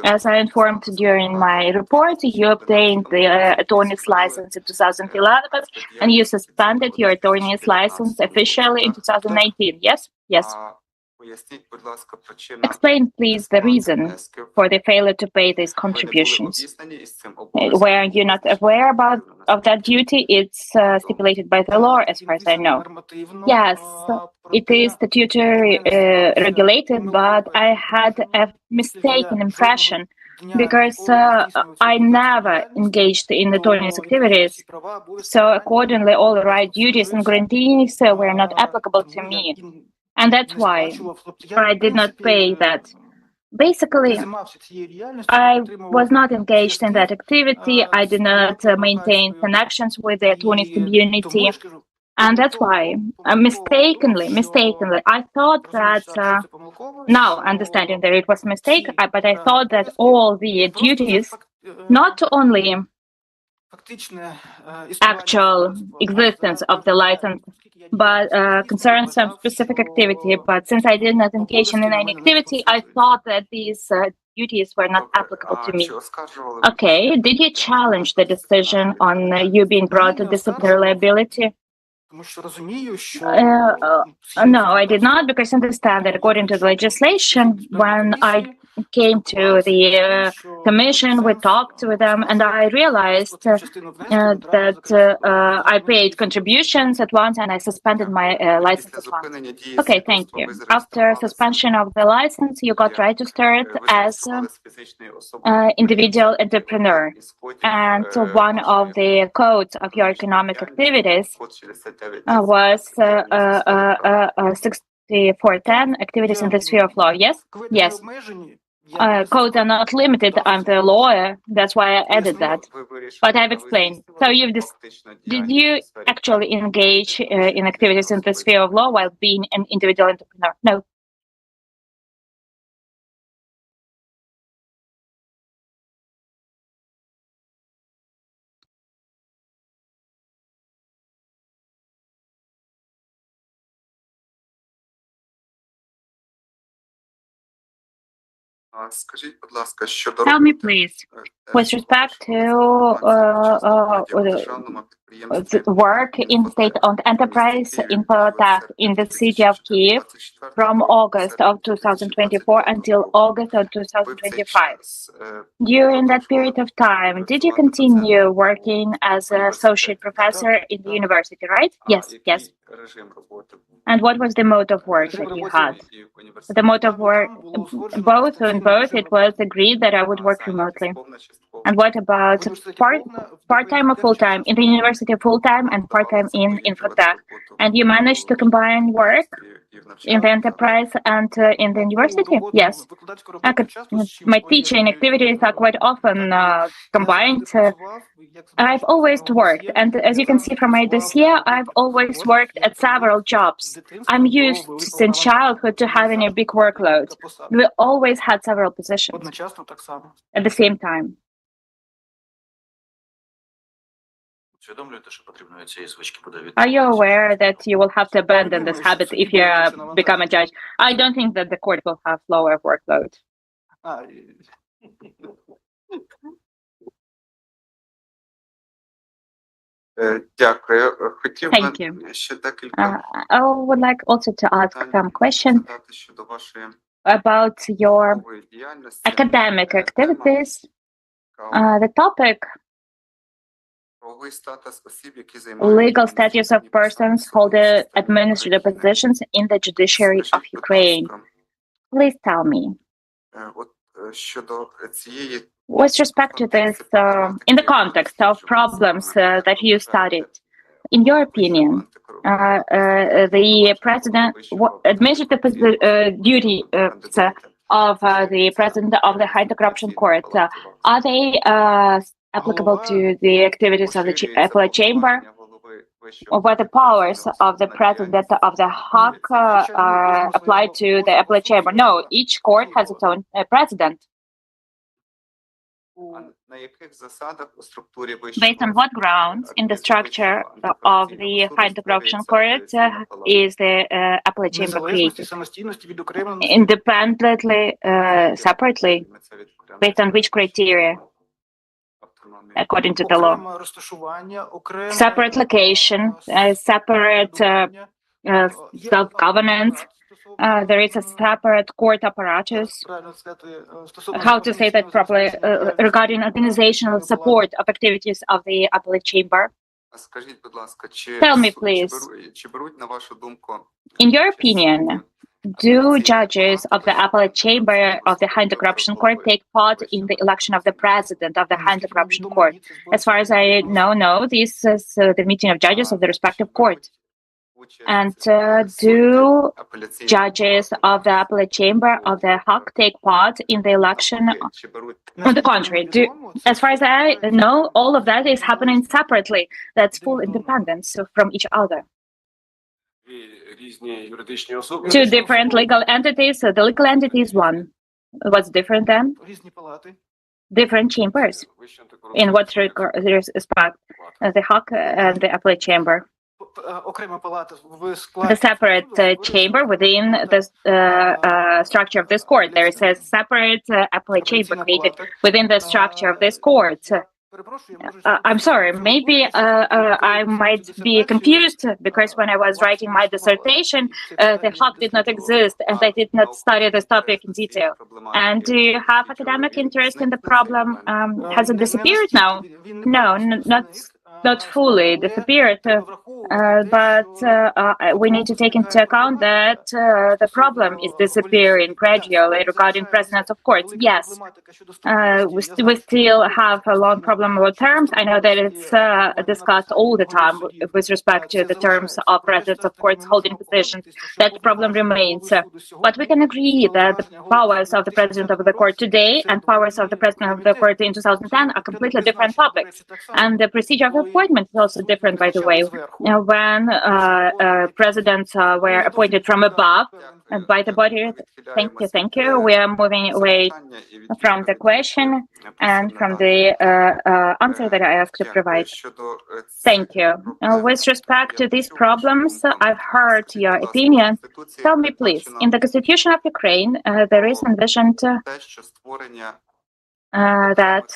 as I informed during my report, you obtained the attorney's license in 2011 and you suspended your attorney's license officially in 2019. Yes? Yes. Explain, please, the reason for the failure to pay these contributions. Were you not aware of that duty? It's stipulated by the law, as far as I know. Yes, it is statutory regulated, but I had a mistaken impression because I never engaged in attorney's activities. So accordingly, all the right duties and guarantees were not applicable to me. And that's why I did not pay that. Basically, I was not engaged in that activity. I did not maintain connections with the attorneys community. And that's why, mistakenly, I thought that, now understanding that it was a mistake, but I thought that all the duties, not only actual existence of the license, but concerns some specific activity. But since I did not engage in any activity, I thought that these duties were not applicable to me. Okay, did you challenge the decision on you being brought to disciplinary liability? No, I did not, because I understand that according to the legislation, when I came to the commission, we talked with them, and I realized that I paid contributions at once and I suspended my license at once. Okay, thank you. After suspension of the license, you got registered as individual entrepreneur. And one of the codes of your economic activities was 6410, activities in the sphere of law. Yes? Yes. Codes are not limited under law, that's why I added that. But I've explained. So did you actually engage in activities in the sphere of law while being an individual entrepreneur? No. Tell me, please, with respect to work in state-owned enterprise in Polotech in the city of Kiev from August of 2024 until August of 2025. During that period of time, did you continue working as an associate professor in the university, right? Yes, yes. And what was the mode of work that you had? The mode of work, both, it was agreed that I would work remotely. And what about part-time or full-time? In the university, full-time and part-time in Infotech. And you managed to combine work in the enterprise and in the university? Yes. My teaching activities are quite often combined. I've always worked, and as you can see from my dossier, I've always worked at several jobs. I'm used since childhood to having a big workload. We always had several positions at the same time. Are you aware that you will have to abandon this habit if you become a judge? I don't think that the court will have lower workload. Thank you. I would like also to ask some questions about your academic activities. The topic, legal status of persons holding administrative positions in the judiciary of Ukraine. Please tell me, with respect to this, in the context of problems that you studied, in your opinion, the president, administrative duty of the president of the High Corruption Court, are they applicable to the activities of the appellate chamber? Or what the powers of the president of the HAC are applied to the appellate chamber? No, each court has its own president. Based on what grounds in the structure of the High Corruption Court is the appellate chamber created? Independently, separately, based on which criteria? According to the law. Separate location, separate self-governance. There is a separate court apparatus. How to say that properly? Regarding organizational support of activities of the appellate chamber. Tell me, please, in your opinion, do judges of the appellate chamber of the High Corruption Court take part in the election of the president of the High Corruption Court? As far as I know, no, this is the meeting of judges of the respective court. And do judges of the appellate chamber of the HAC take part in the election? On the contrary, as far as I know, all of that is happening separately. That's full independence from each other. Two different legal entities. The legal entity is one. What's different then? Different chambers. In what respect? The HAC and the appellate chamber. The separate chamber within the structure of this court. There is a separate appellate chamber created within the structure of this court. I'm sorry, maybe I might be confused because when I was writing my dissertation, the HAC did not exist and I did not study this topic in detail. And do you have academic interest in the problem? Has it disappeared now? No, not fully disappeared, but we need to take into account that the problem is disappearing gradually regarding presidents of courts. Yes, we still have a long problem about terms. I know that it's discussed all the time with respect to the terms of presidents of courts holding positions. That problem remains. But we can agree that the powers of the president of the court today and powers of the president of the court in 2010 are completely different topics. And the procedure of appointment is also different, by the way. When presidents were appointed from above by the body. Thank you. We are moving away from the question and from the answer that I asked to provide. Thank you. With respect to these problems, I've heard your opinion. Tell me, please, in the Constitution of Ukraine, there is envisioned that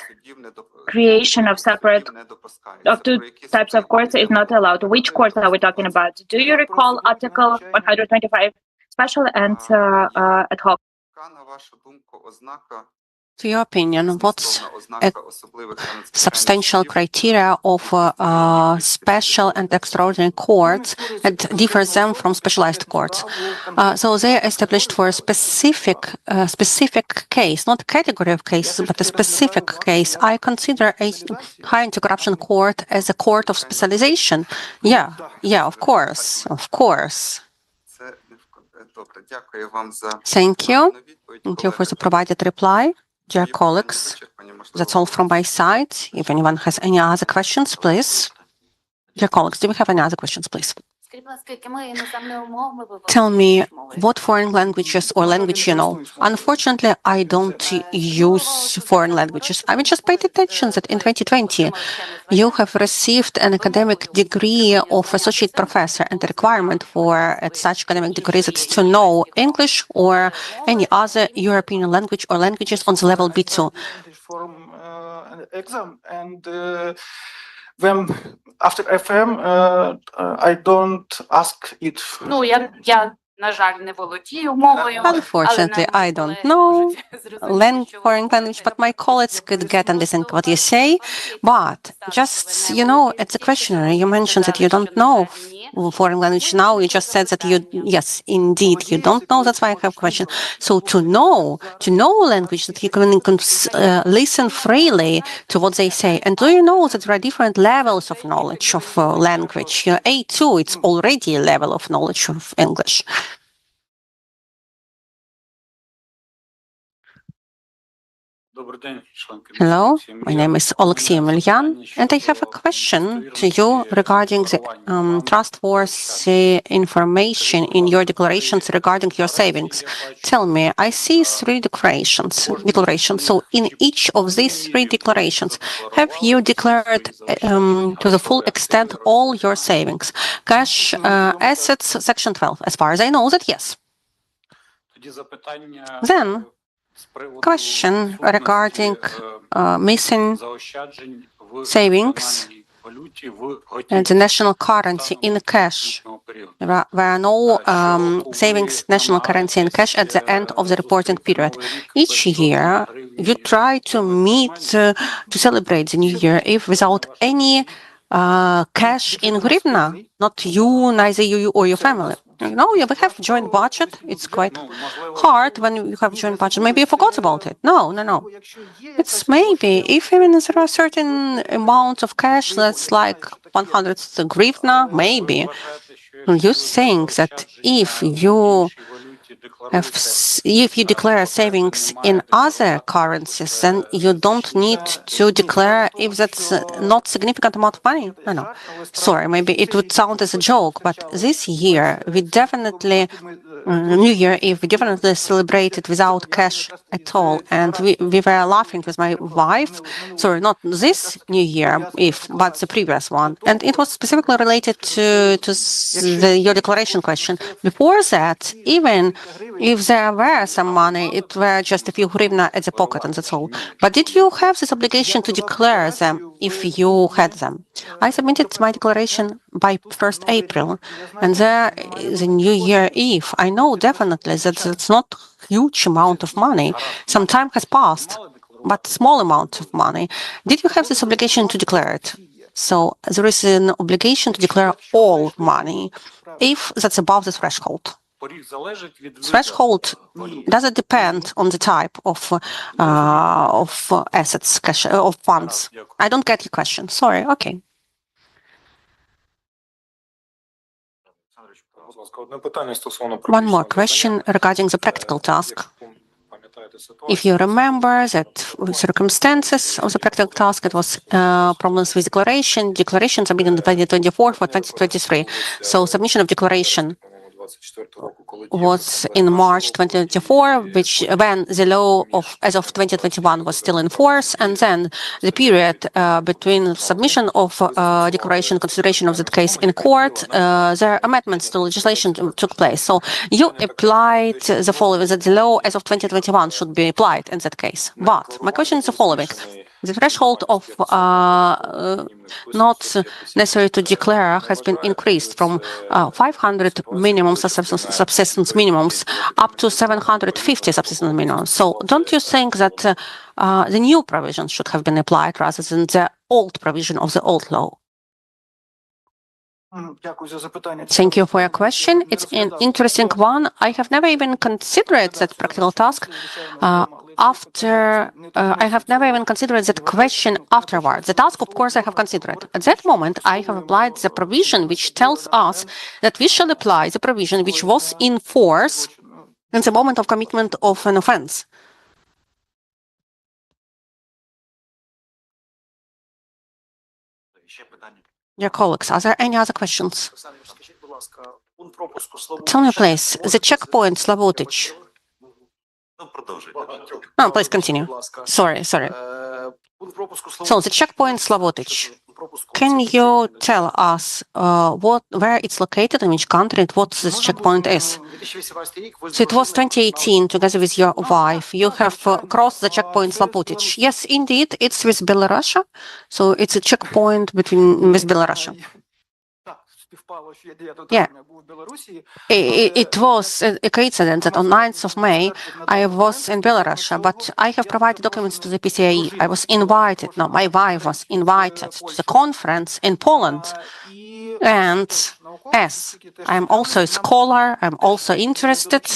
creation of two types of courts is not allowed. Which courts are we talking about? Do you recall Article 125 special and ad hoc? To your opinion, what's a substantial criteria of special and extraordinary courts that differs them from specialized courts? So they are established for a specific case, not a category of cases, but a specific case. I consider a high anti-corruption court as a court of specialization. Yeah, of course. Thank you. Thank you for the provided reply. Dear colleagues, that's all from my side. If anyone has any other questions, please. Dear colleagues, do we have any other questions, please? Tell me, what foreign languages or language you know? Unfortunately, I don't use foreign languages. I just paid attention that in 2020, you have received an academic degree of associate professor, and the requirement for such academic degrees is to know English or any other European language or languages on the level B2. Forum exam, and when after FM, I don't ask it. Unfortunately, I don't know foreign language, but my colleagues could get understand what you say. But just, it's a questionnaire. You mentioned that you don't know foreign language. Now you just said that yes, indeed, you don't know. That's why I have a question. So to know language, that you can listen freely to what they say. And do you know that there are different levels of knowledge of language? A2, it's already a level of knowledge of English. Hello, my name is Alexey Emelian, and I have a question to you regarding the trustworthy information in your declarations regarding your savings. Tell me, I see 3 declarations. So in each of these 3 declarations, have you declared to the full extent all your savings? Cash, assets, section 12. As far as I know that, yes. Then, question regarding missing savings and the national currency in cash. There are no savings national currency in cash at the end of the reporting period. Each year, you try to to celebrate the New Year Eve without any cash in hryvnia, not you, neither you or your family. No, we have joint budget. It's quite hard when you have joint budget. Maybe you forgot about it. No. It's maybe, if even there are certain amounts of cash that's like 100 hryvnia, maybe. You think that if you declare savings in other currencies, then you don't need to declare if that's not significant amount of money? No. Sorry, maybe it would sound as a joke, but this year we definitely, New Year Eve, we definitely celebrated without cash at all. And we were laughing with my wife. Sorry, not this New Year Eve, but the previous one. And it was specifically related to your declaration question. Before that, even if there were some money, it were just a few hryvnia at the pocket, and that's all. But did you have this obligation to declare them if you had them? I submitted my declaration by 1st April, and there is a New Year Eve. I know definitely that it's not a huge amount of money. Some time has passed, but small amount of money. Did you have this obligation to declare it? So there is an obligation to declare all money if that's above the threshold. Threshold doesn't depend on the type of assets, cash, of funds. I don't get your question. Sorry. Okay. One more question regarding the practical task. If you remember that circumstances of the practical task, it was problems with declarations submitted in 2024 for 2023. So submission of declaration was in March 2024, when the law as of 2021 was still in force, and then the period between submission of declaration, consideration of that case in court, their amendments to legislation took place. So you applied the following, that the law as of 2021 should be applied in that case. But my question is the following. The threshold of not necessary to declare has been increased from 500 minimum subsistence minimums up to 750 subsistence minimums. So don't you think that the new provisions should have been applied rather than the old provision of the old law? Thank you for your question. It's an interesting one. I have never even considered that practical task I have never even considered that question afterwards. The task, of course, I have considered. At that moment, I have applied the provision which tells us that we shall apply the provision which was in force in the moment of commitment of an offense. Dear colleagues, are there any other questions? Tell me, please, the checkpoint Slavutich. No, please continue. Sorry. So the checkpoint Slavutich. Can you tell us where it's located, in which country, and what this checkpoint is? So it was 2018, together with your wife. You have crossed the checkpoint Slavutich. Yes, indeed, it's with Belarus. So it's a checkpoint with Belarus. Yeah, it was a coincidence that on 9th of May I was in Belarus, but I have provided documents to the PCIe. I was invited, no, my wife was invited to the conference in Poland. And as I'm also a scholar, I'm also interested.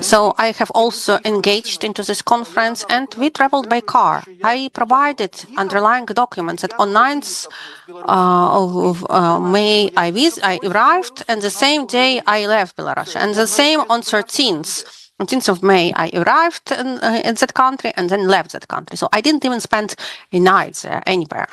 So I have also engaged into this conference and we traveled by car. I provided underlying documents that on 9th of May I arrived, and the same day I left Belarus. And the same on 13th of May I arrived in that country and then left that country. So I didn't even spend a night there anywhere.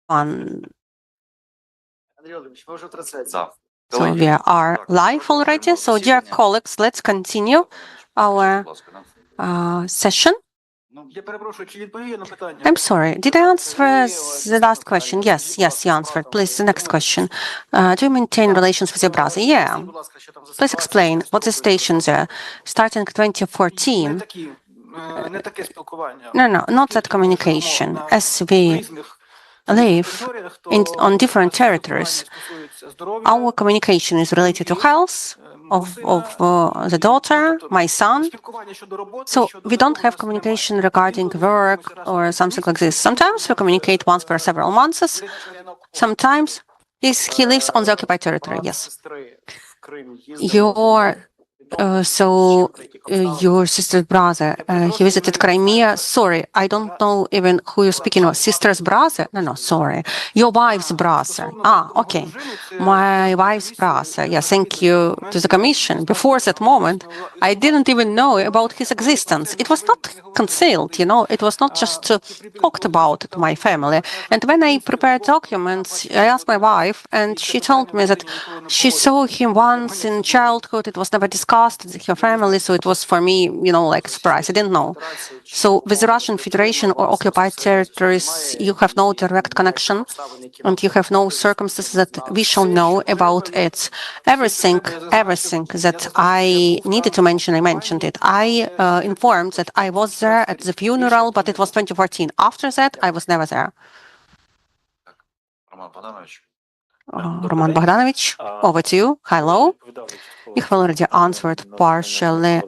One. Да. So we are live already. So, dear colleagues, let's continue our session. I'm sorry, did I answer the last question? Yes, you answered. Please, the next question. Do you maintain relations with your brother? Yeah. Please explain what the stations are. Starting 2014. No, not that communication. As we live on different territories, our communication is related to health of the daughter, my son. So we don't have communication regarding work or something like this. Sometimes we communicate once per several months. Sometimes he lives on the occupied territory. Yes. Your sister's brother, he visited Crimea. Sorry, I don't know even who you're speaking of. Sister's brother? No, sorry. Your wife's brother. Okay. My wife's brother. Yeah, thank you to the commission. Before that moment, I didn't even know about his existence. It was not concealed, it was not just talked about to my family. And when I prepared documents, I asked my wife, and she told me that she saw him once in childhood. It was never discussed with her family, so it was for me, like a surprise. I didn't know. So with the Russian Federation or occupied territories, you have no direct connection, and you have no circumstances that we shall know about it. Everything that I needed to mention, I mentioned it. I informed that I was there at the funeral, but it was 2014. After that, I was never there. Roman Bogdanovich, over to you. Hello. You have already answered partially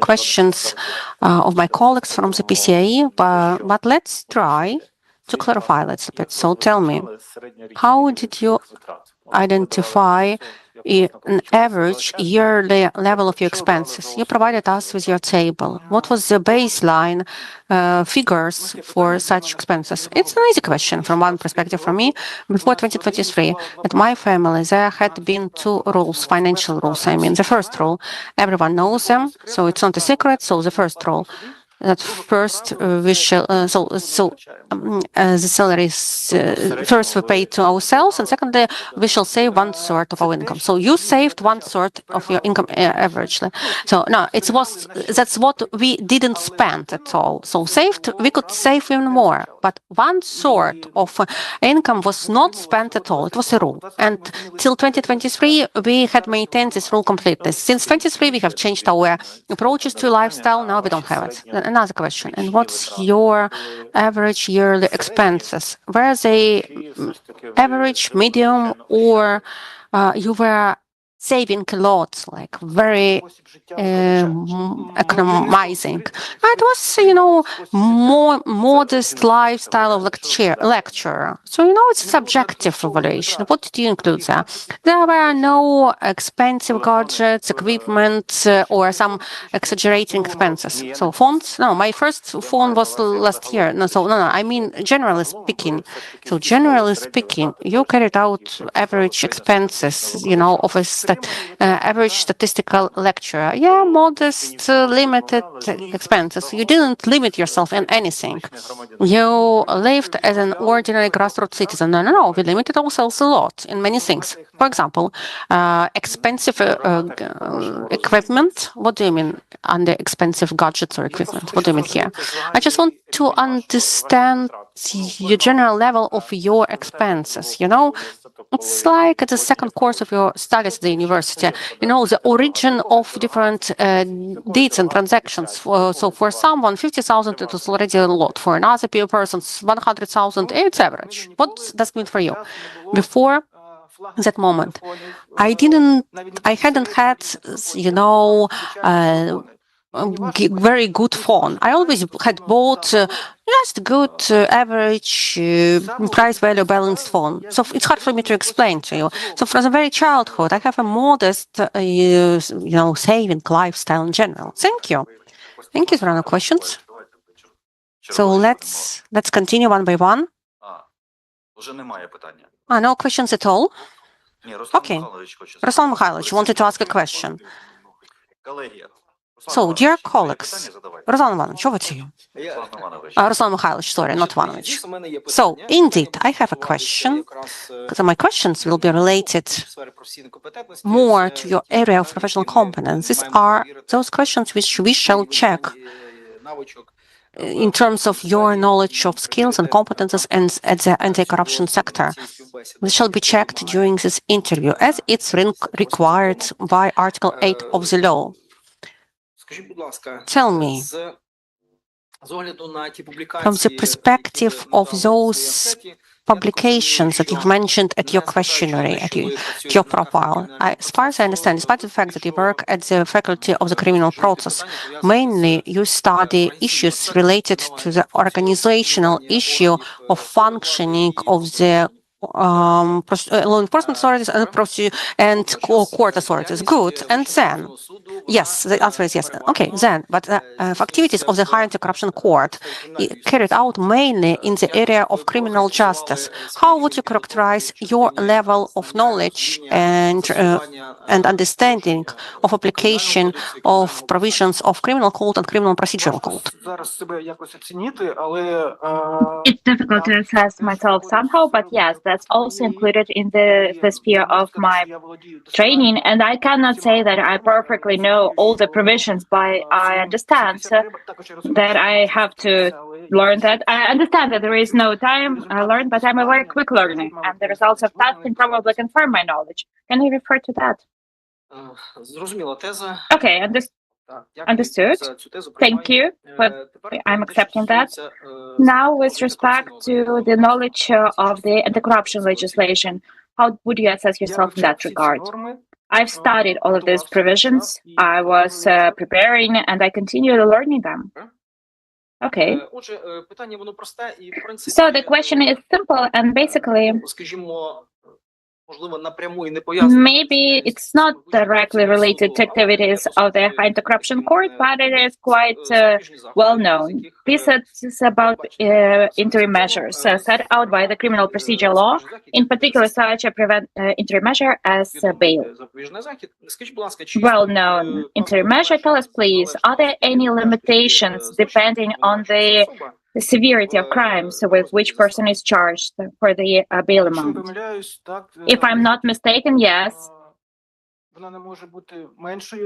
questions of my colleagues from the PCAE, but let's try to clarify a little bit. So tell me, how did you identify an average yearly level of your expenses? You provided us with your table. What was the baseline figures for such expenses? It's an easy question from one perspective. For me, before 2023, at my family, there had been two rules, financial rules. I mean, the first rule, everyone knows them, so it's not a secret. So the first rule, that first we shall the salaries first we pay to ourselves, and secondly we shall save 1/3 of our income. So you saved 1/3 of your income averagely. So no, that's what we didn't spend at all. So saved, we could save even more, but 1/3 of income was not spent at all. It was a rule, and till 2023 we had maintained this rule completely. Since 2023 we have changed our approaches to lifestyle. Now we don't have it. Another question, and what's your average yearly expenses? Were they average, medium, or you were saving a lot, like very economizing? It was, more modest lifestyle of lecturer. So, it's a subjective evaluation. What did you include there? There were no expensive gadgets, equipment, or some exaggerating expenses. So phones? No, my first phone was last year. No, I mean, generally speaking. So generally speaking, you carried out average expenses, of a average statistical lecturer. Yeah, modest, limited expenses. You didn't limit yourself in anything. You lived as an ordinary grassroots citizen. No, we limited ourselves a lot in many things. For example, expensive equipment. What do you mean under expensive gadgets or equipment? What do you mean here? I just want to understand the general level of your expenses. It's like at the second course of your studies at the university. The origin of different deeds and transactions. So for someone, 50,000 it was already a lot. For another person, 100,000 it's average. What does it mean for you? Before that moment, I hadn't had, very good phone. I always had bought just good, average, price value balanced phone. So it's hard for me to explain to you. So from the very childhood, I have a modest, saving lifestyle in general. Thank you. Thank you for other questions. So let's continue one by one. No questions at all? Okay. Ruslan Mikhailovich wanted to ask a question. So, dear colleagues, Руслан Иванович, over to you. Руслан Михайлович, sorry, not Ivановich. So, indeed, I have a question. So my questions will be related more to your area of professional competence. These are those questions which we shall check in terms of your knowledge of skills and competences and at the anti-corruption sector. This shall be checked during this interview, as it's required by Article 8 of the law. Tell me, from the perspective of those publications that you've mentioned at your questionnaire, at your profile, as far as I understand, despite the fact that you work at the Faculty of the Criminal Process, mainly you study issues related to the organizational issue of functioning of the law enforcement authorities and court authorities. Good. And then, yes, the answer is yes. Okay, then, but activities of the Higher Anti-Corruption Court carried out mainly in the area of criminal justice. How would you characterize your level of knowledge and understanding of application of provisions of criminal code and criminal procedural code? It's difficult to assess myself somehow, but yes, that's also included in the sphere of my training. And I cannot say that I perfectly know all the provisions, but I understand that I have to learn that. I understand that there is no time I learn, but I'm a very quick learner, and the results of testing probably confirm my knowledge. Can you refer to that? Okay, understood. Thank you, but I'm accepting that. Now, with respect to the knowledge of the anti-corruption legislation, how would you assess yourself in that regard? I've studied all of these provisions. I was preparing, and I continue learning them. Okay. So the question is simple, and basically, maybe it's not directly related to activities of the High Anti-Corruption Court, but it is quite well known. This is about interim measures set out by the criminal procedure law, in particular such a interim measure as bail. Well-known interim measure. Tell us, please, are there any limitations depending on the severity of crimes with which person is charged for the bail amount? If I'm not mistaken, yes.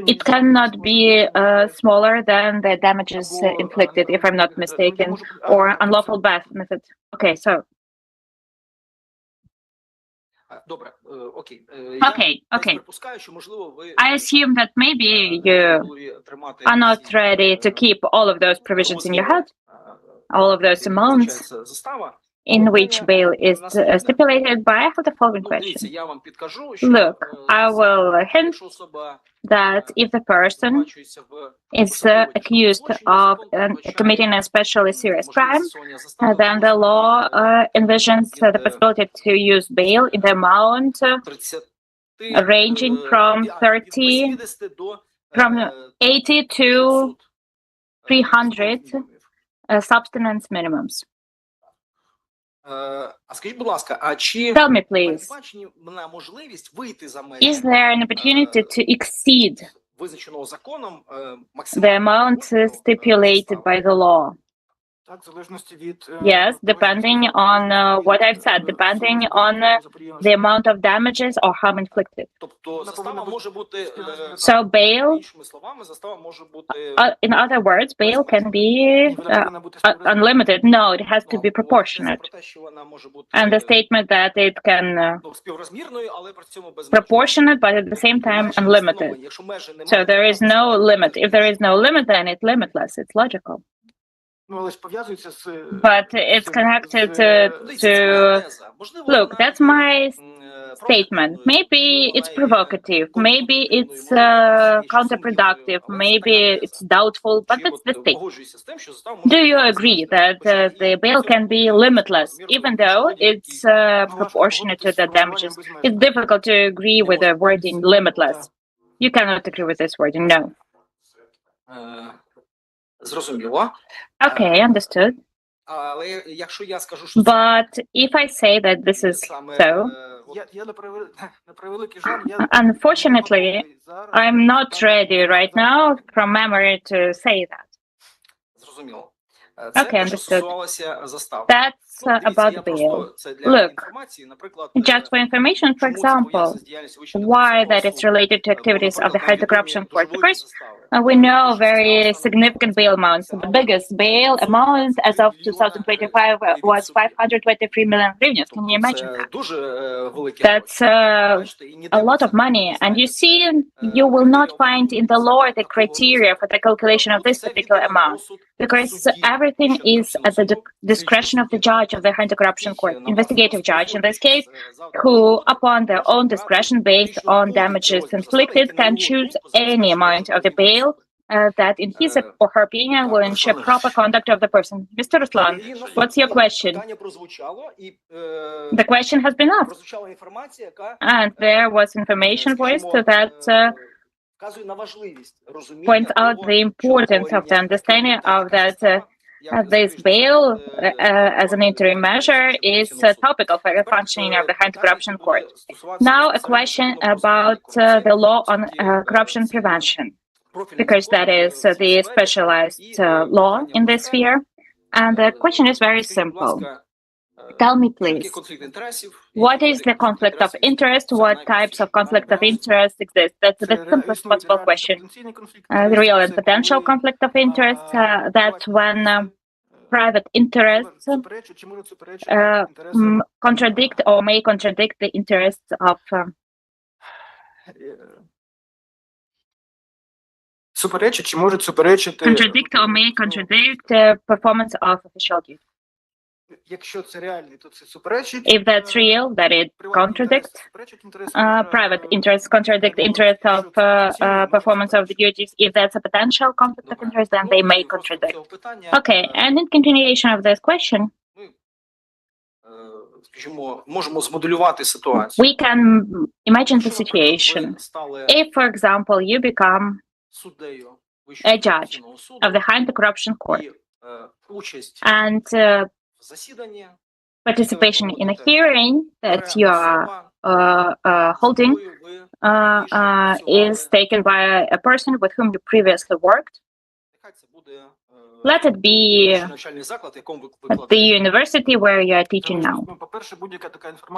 It cannot be smaller than the damages inflicted, if I'm not mistaken, or unlawful benefit. Okay, so. Okay. I assume that maybe you are not ready to keep all of those provisions in your head, all of those amounts in which bail is stipulated, but I have the following question. Look, I will hint that if the person is accused of committing a especially serious crime, then the law envisions the possibility to use bail in the amount ranging from 80 to 300 substance minimums. Tell me, please, is there an opportunity to exceed the amount stipulated by the law? Yes, depending on what I've said, depending on the amount of damages or harm inflicted. So bail, in other words, bail can be unlimited. No, it has to be proportionate. And the statement that it can proportionate, but at the same time unlimited. So there is no limit. If there is no limit, then it's limitless. It's logical. But it's connected to look, that's my statement. Maybe it's provocative, maybe it's counterproductive, maybe it's doubtful, but that's the thing. Do you agree that the bail can be limitless, even though it's proportionate to the damages? It's difficult to agree with the wording limitless. You cannot agree with this wording, no. Okay, understood. But if I say that this is so, Unfortunately, I'm not ready right now from memory to say that. Okay, understood. That's about the bail. Look, just for information, for example, why that is related to activities of the Anti-Corruption Court. Because we know very significant bail amounts. The biggest bail amount as of 2025 was 523 million hryvnias. Can you imagine that? That's a lot of money. And you see, you will not find in the law the criteria for the calculation of this particular amount, because everything is at the discretion of the judge of the Anti-Corruption Court, investigative judge in this case, who, upon their own discretion, based on damages inflicted, can choose any amount of the bail that, in his or her opinion, will ensure proper conduct of the person. Mr. Ruslan, what's your question? The question has been asked, and there was information voiced that points out the importance of the understanding of that this bail as an interim measure is topical for the functioning of the Anti-Corruption Court. Now a question about the law on corruption prevention, because that is the specialized law in this sphere. And the question is very simple. Tell me, please, what is the conflict of interest? What types of conflict of interest exist? That's the simplest possible question. The real and potential conflict of interest, that's when private interests contradict or may contradict the interests of contradict or may contradict the performance of official duty. If that's real, that it contradicts private interests, contradict the interest of performance of the duties. If that's a potential conflict of interest, then they may contradict. Okay, and in continuation of this question, we can imagine the situation. If, for example, you become a judge of the Anti-Corruption Court, and participation in a hearing that you are holding is taken by a person with whom you previously worked. Let it be at the university where you are teaching now.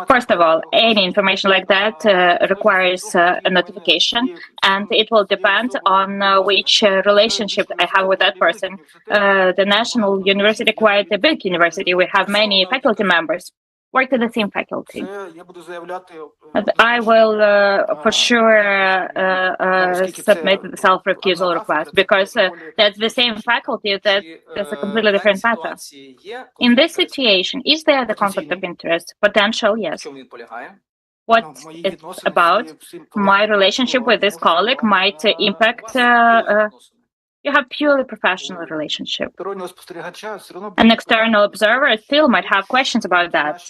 First of all, any information like that requires a notification, and it will depend on which relationship I have with that person. The National University, quite a big university, we have many faculty members work in the same faculty. I will for sure submit the self-recusal request, because that's the same faculty, that's a completely different matter. In this situation, is there the conflict of interest? Potential, yes. What it's about, my relationship with this colleague might impact you have purely professional relationship. An external observer still might have questions about that,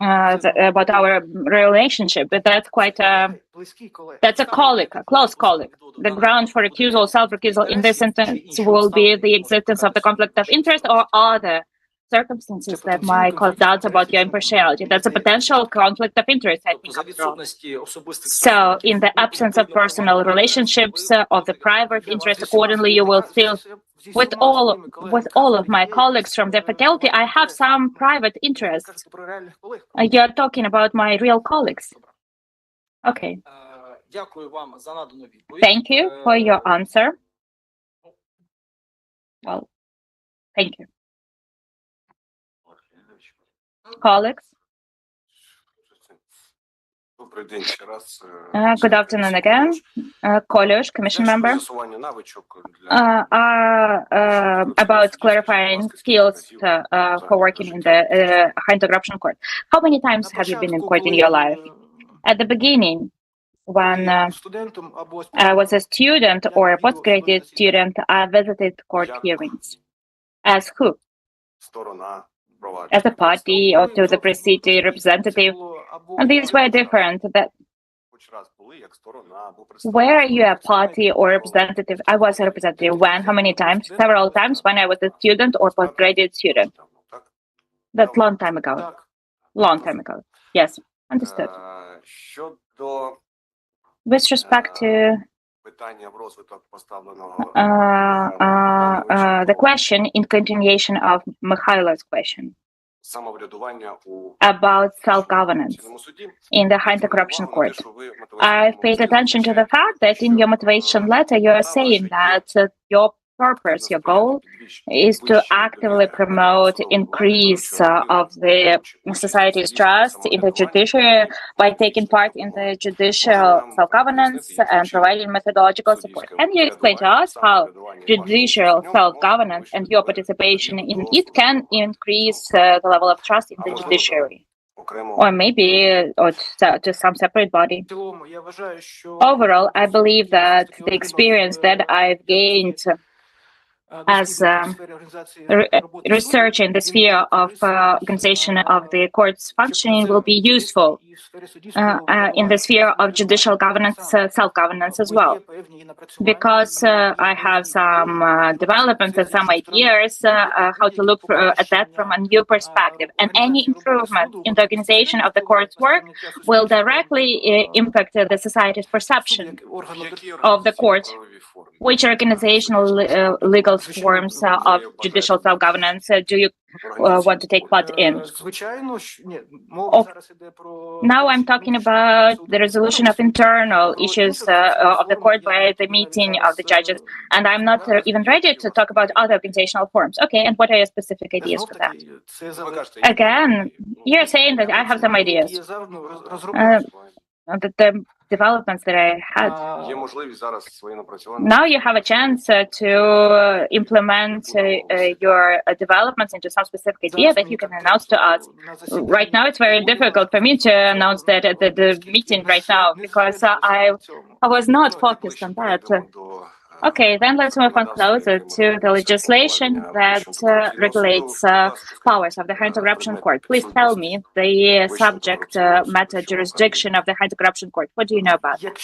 about our relationship. But that's quite that's a colleague, a close colleague. The ground for recusal, self-recusal in this instance will be the existence of the conflict of interest or other circumstances that might cause doubts about your impartiality. That's a potential conflict of interest, I think, after all. So, in the absence of personal relationships of the private interest, accordingly, you will still, with all of my colleagues from the faculty, I have some private interests. You're talking about my real colleagues. Okay. Thank you for your answer. Well, thank you. Colleagues. Good afternoon again. Kolyosh, Commission member. About clarifying skills for working in the Anti-Corruption Court. How many times have you been in court in your life? At the beginning, when I was a student or a postgraduate student, I visited court hearings. As who? As a party or to the city representative. And these were different. Where are you a party or representative? I was a representative. When? How many times? Several times when I was a student or postgraduate student. That's long time ago. Long time ago. Yes. Understood. With respect to the question in continuation of Mikhailo's question about self-governance in the High Anti-Corruption Court, I've paid attention to the fact that in your motivation letter, you are saying that your purpose, your goal, is to actively promote increase of the society's trust in the judiciary by taking part in the judicial self-governance and providing methodological support. Can you explain to us how judicial self-governance and your participation in it can increase the level of trust in the judiciary? Or maybe to some separate body. Overall, I believe that the experience that I've gained as research in the sphere of organization of the court's functioning will be useful in the sphere of judicial governance, self-governance as well. Because I have some developments and some ideas how to look at that from a new perspective. And any improvement in the organization of the court's work will directly impact the society's perception of the court. Which organizational legal forms of judicial self-governance do you want to take part in? Now I'm talking about the resolution of internal issues of the court by the meeting of the judges, and I'm not even ready to talk about other organizational forms. Okay, and what are your specific ideas for that? Again, you're saying that I have some ideas. The developments that I had. Now you have a chance to implement your developments into some specific idea that you can announce to us. Right now, it's very difficult for me to announce that at the meeting right now because I was not focused on that. Okay, then let's move on closer to the legislation that regulates powers of the High Anti-Corruption Court. Please tell me the subject matter jurisdiction of the High Anti-Corruption Court. What do you know about that?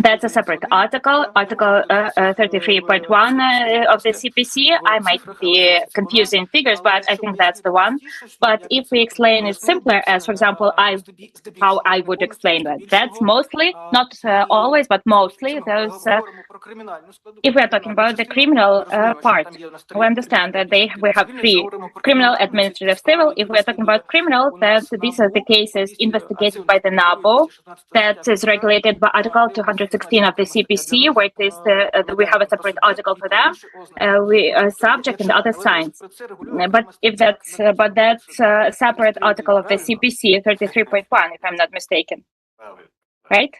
That's a separate article, Article 33.1 of the CPC. I might be confusing figures, but I think that's the one. But if we explain it simpler, as for example, how I would explain that, that's mostly, not always, but mostly those. If we are talking about the criminal part, we understand that we have three: criminal, administrative, civil. If we are talking about criminal, that these are the cases investigated by the NABO, that is regulated by Article 216 of the CPC, where it is we have a separate article for them. We subject and other signs. But if that's separate article of the CPC 33.1, if I'm not mistaken. Right.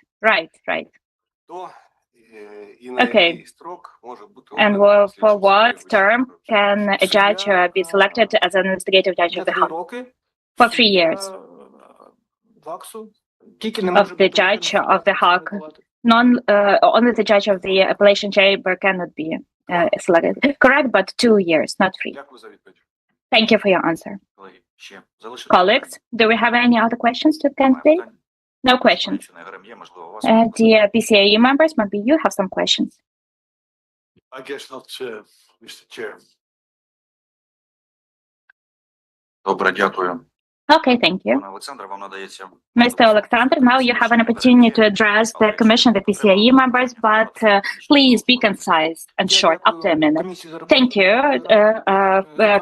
Okay. And for what term can a judge be selected as an investigative judge of the Hague? For 3 years. Of the judge of the Hague. Only the judge of the appellation chamber cannot be selected. Correct, but 2 years, not 3. Thank you for your answer. Colleagues, do we have any other questions to candidate? No questions. Dear PCAE members, maybe you have some questions. I guess not, Mr. Chair. Добре, дякую. Okay, thank you. Mr. Oleksandr, now you have an opportunity to address the Commission, the PCAE members, but please be concise and short, up to a minute. Thank you,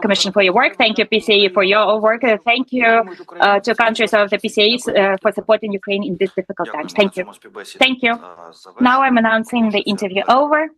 Commission, for your work. Thank you, PCAE, for your work. Thank you to countries of the PCAE for supporting Ukraine in these difficult times. Thank you. Thank you. Now I'm announcing the interview over.